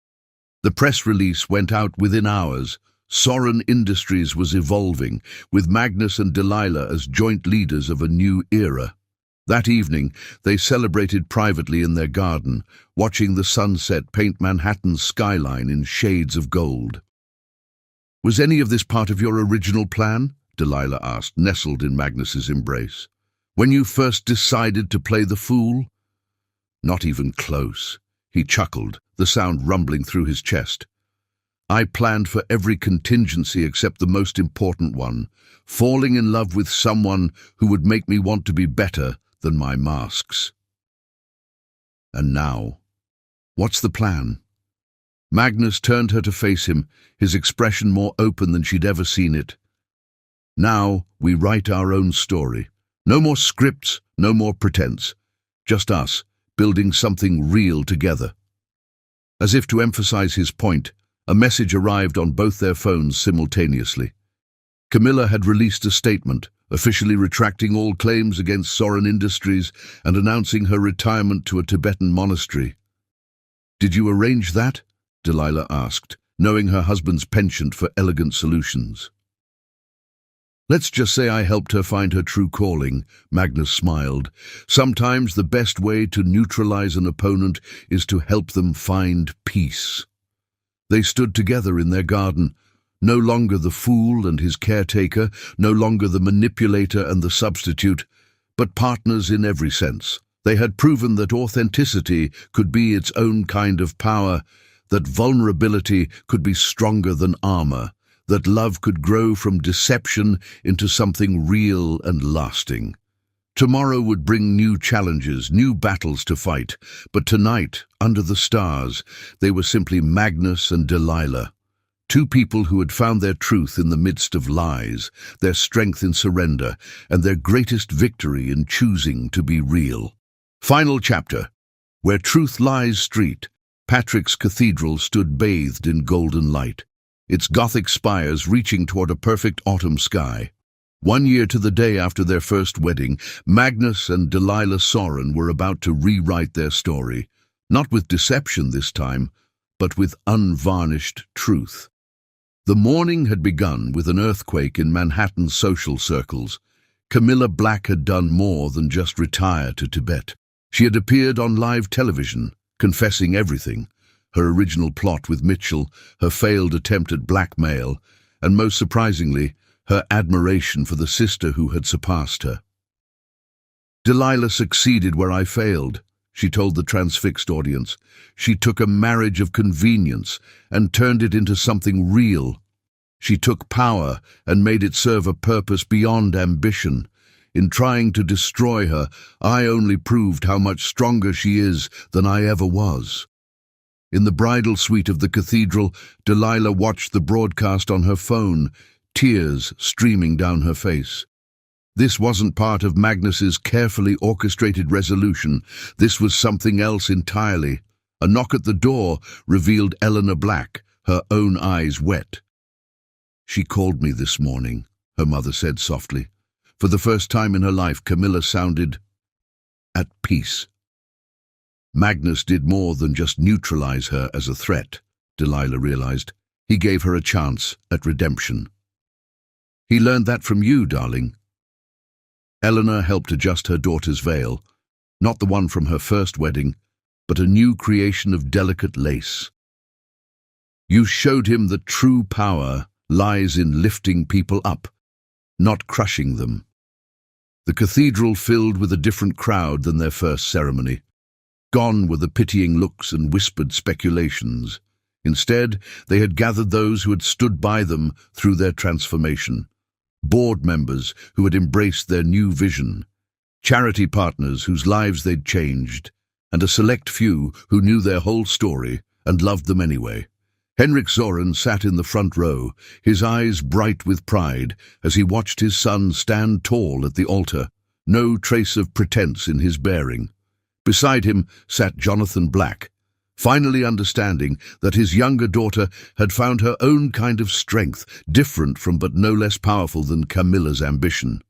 The press release went out within hours. Soren Industries was evolving, with Magnus and Delilah as joint leaders of a new era. That evening, they celebrated privately in their garden, watching the sunset paint Manhattan's skyline in shades of gold. "Was any of this part of your original plan?" Delilah asked, nestled in Magnus's embrace. "When you first decided to play the fool?" "Not even close," he chuckled, the sound rumbling through his chest. "I planned for every contingency except the most important one, falling in love with someone who would make me want to be better than my masks." "And now, what's the plan?" Magnus turned her to face him, his expression more open than she'd ever seen it. "Now we write our own story. No more scripts, no more pretense. Just us, building something real together." As if to emphasize his point, a message arrived on both their phones simultaneously. Camilla had released a statement, officially retracting all claims against Soren Industries and announcing her retirement to a Tibetan monastery. "Did you arrange that?" Delilah asked, knowing her husband's penchant for elegant solutions. "Let's just say I helped her find her true calling," Magnus smiled. "Sometimes the best way to neutralize an opponent is to help them find peace." They stood together in their garden, no longer the fool and his caretaker, no longer the manipulator and the substitute, but partners in every sense. They had proven that authenticity could be its own kind of power, that vulnerability could be stronger than armor, that love could grow from deception into something real and lasting. Tomorrow would bring new challenges, new battles to fight, but tonight, under the stars, they were simply Magnus and Delilah. Two people who had found their truth in the midst of lies, their strength in surrender, and their greatest victory in choosing to be real. Final chapter. Where Truth Lies Street, Patrick's Cathedral stood bathed in golden light, its Gothic spires reaching toward a perfect autumn sky. 1 year to the day after their first wedding, Magnus and Delilah Soren were about to rewrite their story, not with deception this time, but with unvarnished truth. The morning had begun with an earthquake in Manhattan's social circles. Camilla Black had done more than just retire to Tibet. She had appeared on live television, confessing everything: her original plot with Mitchell, her failed attempt at blackmail, and most surprisingly, her admiration for the sister who had surpassed her. "Delilah succeeded where I failed," she told the transfixed audience. "She took a marriage of convenience and turned it into something real. She took power and made it serve a purpose beyond ambition. In trying to destroy her, I only proved how much stronger she is than I ever was." In the bridal suite of the cathedral, Delilah watched the broadcast on her phone, tears streaming down her face. This wasn't part of Magnus's carefully orchestrated resolution. This was something else entirely. A knock at the door revealed Eleanor Black, her own eyes wet. "She called me this morning," her mother said softly. For the first time in her life, Camilla sounded at peace. Magnus did more than just neutralize her as a threat, Delilah realized. He gave her a chance at redemption. "He learned that from you, darling." Eleanor helped adjust her daughter's veil, not the one from her first wedding, but a new creation of delicate lace. "You showed him that true power lies in lifting people up, not crushing them." The cathedral filled with a different crowd than their first ceremony. Gone were the pitying looks and whispered speculations. Instead, they had gathered those who had stood by them through their transformation. Board members who had embraced their new vision. Charity partners whose lives they'd changed. And a select few who knew their whole story and loved them anyway. Henrik Zoran sat in the front row, his eyes bright with pride as he watched his son stand tall at the altar, no trace of pretense in his bearing. Beside him sat Jonathan Black, finally understanding that his younger daughter had found her own kind of strength, different from but no less powerful than Camilla's ambition.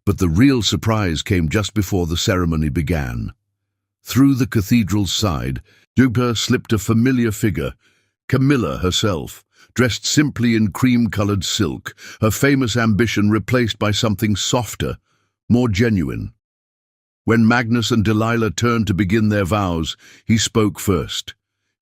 But the real surprise came just before the ceremony began. Through the cathedral's side, Duper slipped a familiar figure, Camilla herself, dressed simply in cream-colored silk, her famous ambition replaced by something softer, more genuine. When Magnus and Delilah turned to begin their vows, he spoke first,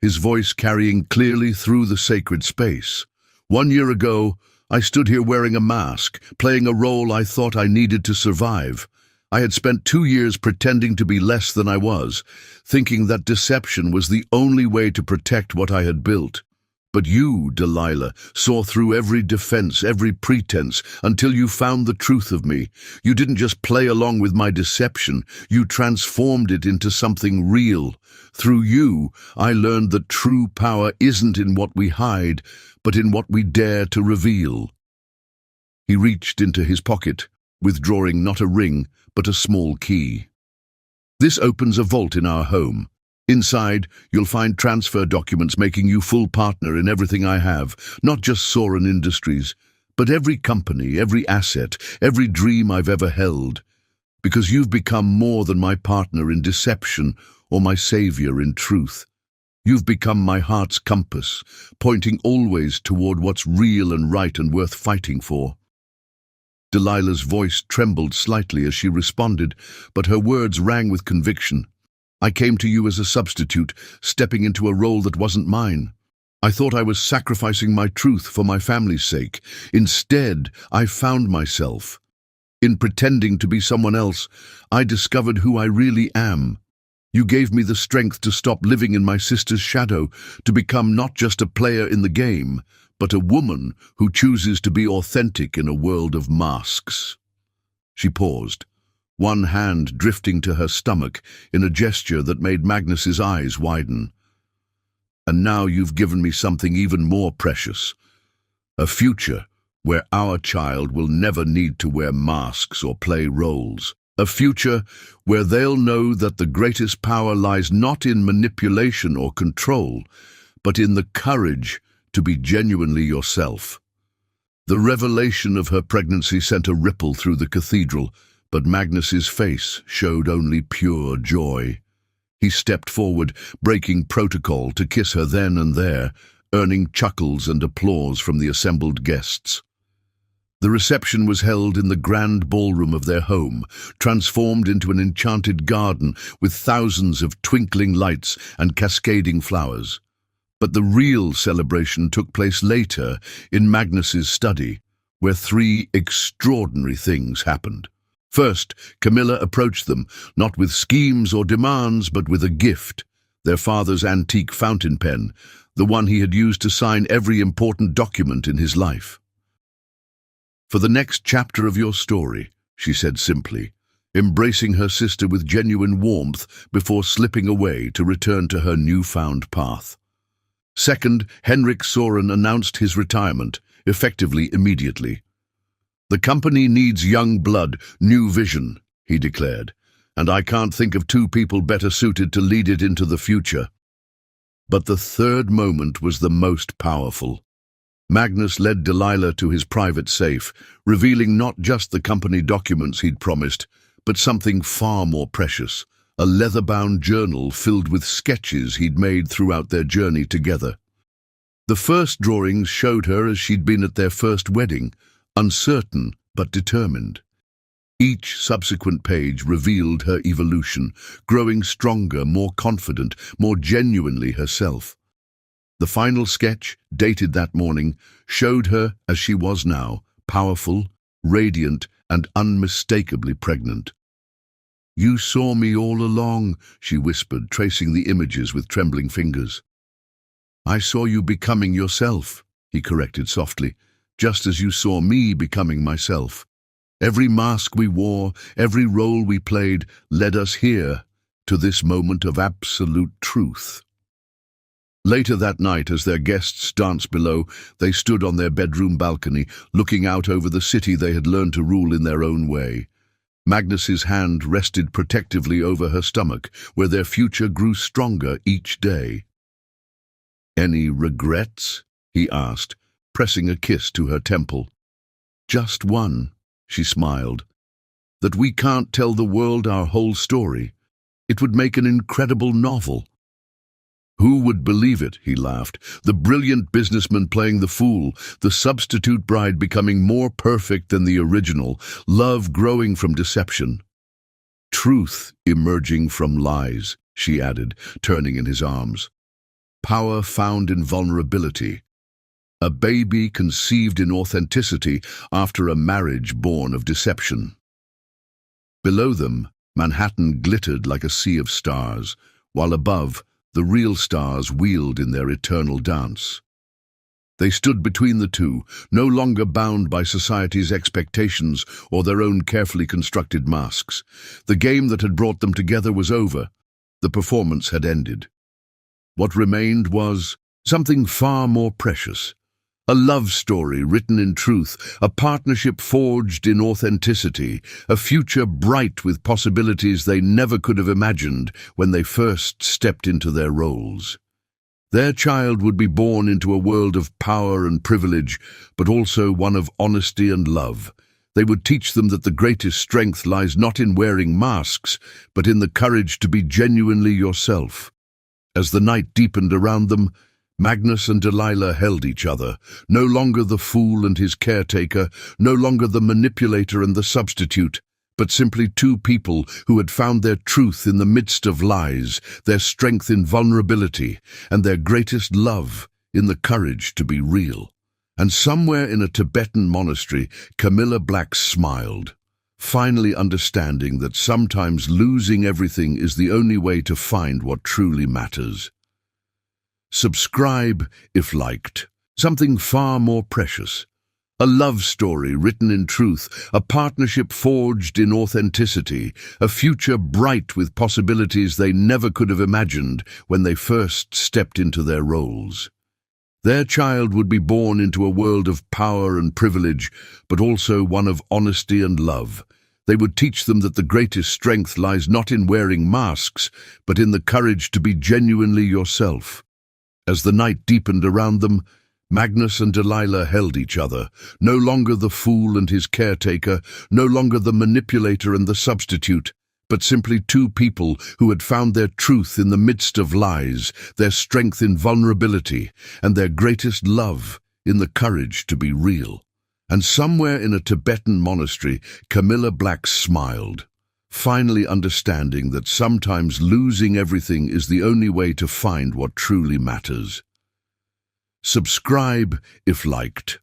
his voice carrying clearly through the sacred space. "1 year ago, I stood here wearing a mask, playing a role I thought I needed to survive. I had spent 2 years pretending to be less than I was, thinking that deception was the only way to protect what I had built. But you, Delilah, saw through every defense, every pretense, until you found the truth of me. You didn't just play along with my deception, you transformed it into something real. Through you, I learned that true power isn't in what we hide, but in what we dare to reveal." He reached into his pocket, withdrawing not a ring, but a small key. "This opens a vault in our home. Inside, you'll find transfer documents making you full partner in everything I have, not just Soren Industries, but every company, every asset, every dream I've ever held. Because you've become more than my partner in deception or my savior in truth. You've become my heart's compass, pointing always toward what's real and right and worth fighting for." Delilah's voice trembled slightly as she responded, but her words rang with conviction. "I came to you as a substitute, stepping into a role that wasn't mine. I thought I was sacrificing my truth for my family's sake. Instead, I found myself. In pretending to be someone else, I discovered who I really am. You gave me the strength to stop living in my sister's shadow, to become not just a player in the game, but a woman who chooses to be authentic in a world of masks." She paused, one hand drifting to her stomach in a gesture that made Magnus's eyes widen. "And now you've given me something even more precious. A future where our child will never need to wear masks or play roles. A future where they'll know that the greatest power lies not in manipulation or control, but in the courage to be genuinely yourself." The revelation of her pregnancy sent a ripple through the cathedral, but Magnus's face showed only pure joy. He stepped forward, breaking protocol to kiss her then and there, earning chuckles and applause from the assembled guests. The reception was held in the grand ballroom of their home, transformed into an enchanted garden with thousands of twinkling lights and cascading flowers. But the real celebration took place later in Magnus's study, where 3 extraordinary things happened. First, Camilla approached them, not with schemes or demands, but with a gift, their father's antique fountain pen, the one he had used to sign every important document in his life. "For the next chapter of your story," she said simply, embracing her sister with genuine warmth before slipping away to return to her newfound path. Second, Henrik Soren announced his retirement, effectively immediately. "The company needs young blood, new vision," he declared, "and I can't think of two people better suited to lead it into the future." But the third moment was the most powerful. Magnus led Delilah to his private safe, revealing not just the company documents he'd promised, but something far more precious, a leather-bound journal filled with sketches he'd made throughout their journey together. The first drawings showed her as she'd been at their first wedding, uncertain but determined. Each subsequent page revealed her evolution, growing stronger, more confident, more genuinely herself. The final sketch, dated that morning, showed her as she was now, powerful, radiant, and unmistakably pregnant. "You saw me all along," she whispered, tracing the images with trembling fingers. "I saw you becoming yourself," he corrected softly, "just as you saw me becoming myself. Every mask we wore, every role we played, led us here, to this moment of absolute truth." Later that night, as their guests danced below, they stood on their bedroom balcony, looking out over the city they had learned to rule in their own way. Magnus's hand rested protectively over her stomach, where their future grew stronger each day. "Any regrets?" he asked, pressing a kiss to her temple. "Just one," she smiled. "That we can't tell the world our whole story. It would make an incredible novel." "Who would believe it?" he laughed. "The brilliant businessman playing the fool, the substitute bride becoming more perfect than the original, love growing from deception. Truth emerging from lies," she added, turning in his arms. "Power found in vulnerability. A baby conceived in authenticity after a marriage born of deception." Below them, Manhattan glittered like a sea of stars, while above, the real stars wheeled in their eternal dance. They stood between the two, no longer bound by society's expectations or their own carefully constructed masks. The game that had brought them together was over. The performance had ended. What remained was something far more precious. A love story written in truth, a partnership forged in authenticity, a future bright with possibilities they never could have imagined when they first stepped into their roles. Their child would be born into a world of power and privilege, but also one of honesty and love. They would teach them that the greatest strength lies not in wearing masks, but in the courage to be genuinely yourself. As the night deepened around them, Magnus and Delilah held each other, no longer the fool and his caretaker, no longer the manipulator and the substitute, but simply two people who had found their truth in the midst of lies, their strength in vulnerability, and their greatest love in the courage to be real. And somewhere in a Tibetan monastery, Camilla Black smiled, finally understanding that sometimes losing everything is the only way to find what truly matters. Subscribe if liked. Something far more precious. A love story written in truth, a partnership forged in authenticity, a future bright with possibilities they never could have imagined when they first stepped into their roles. Their child would be born into a world of power and privilege, but also one of honesty and love. They would teach them that the greatest strength lies not in wearing masks, but in the courage to be genuinely yourself. As the night deepened around them, Magnus and Delilah held each other, no longer the fool and his caretaker, no longer the manipulator and the substitute, but simply two people who had found their truth in the midst of lies, their strength in vulnerability, and their greatest love in the courage to be real. And somewhere in a Tibetan monastery, Camilla Black smiled, finally understanding that sometimes losing everything is the only way to find what truly matters. Subscribe if liked.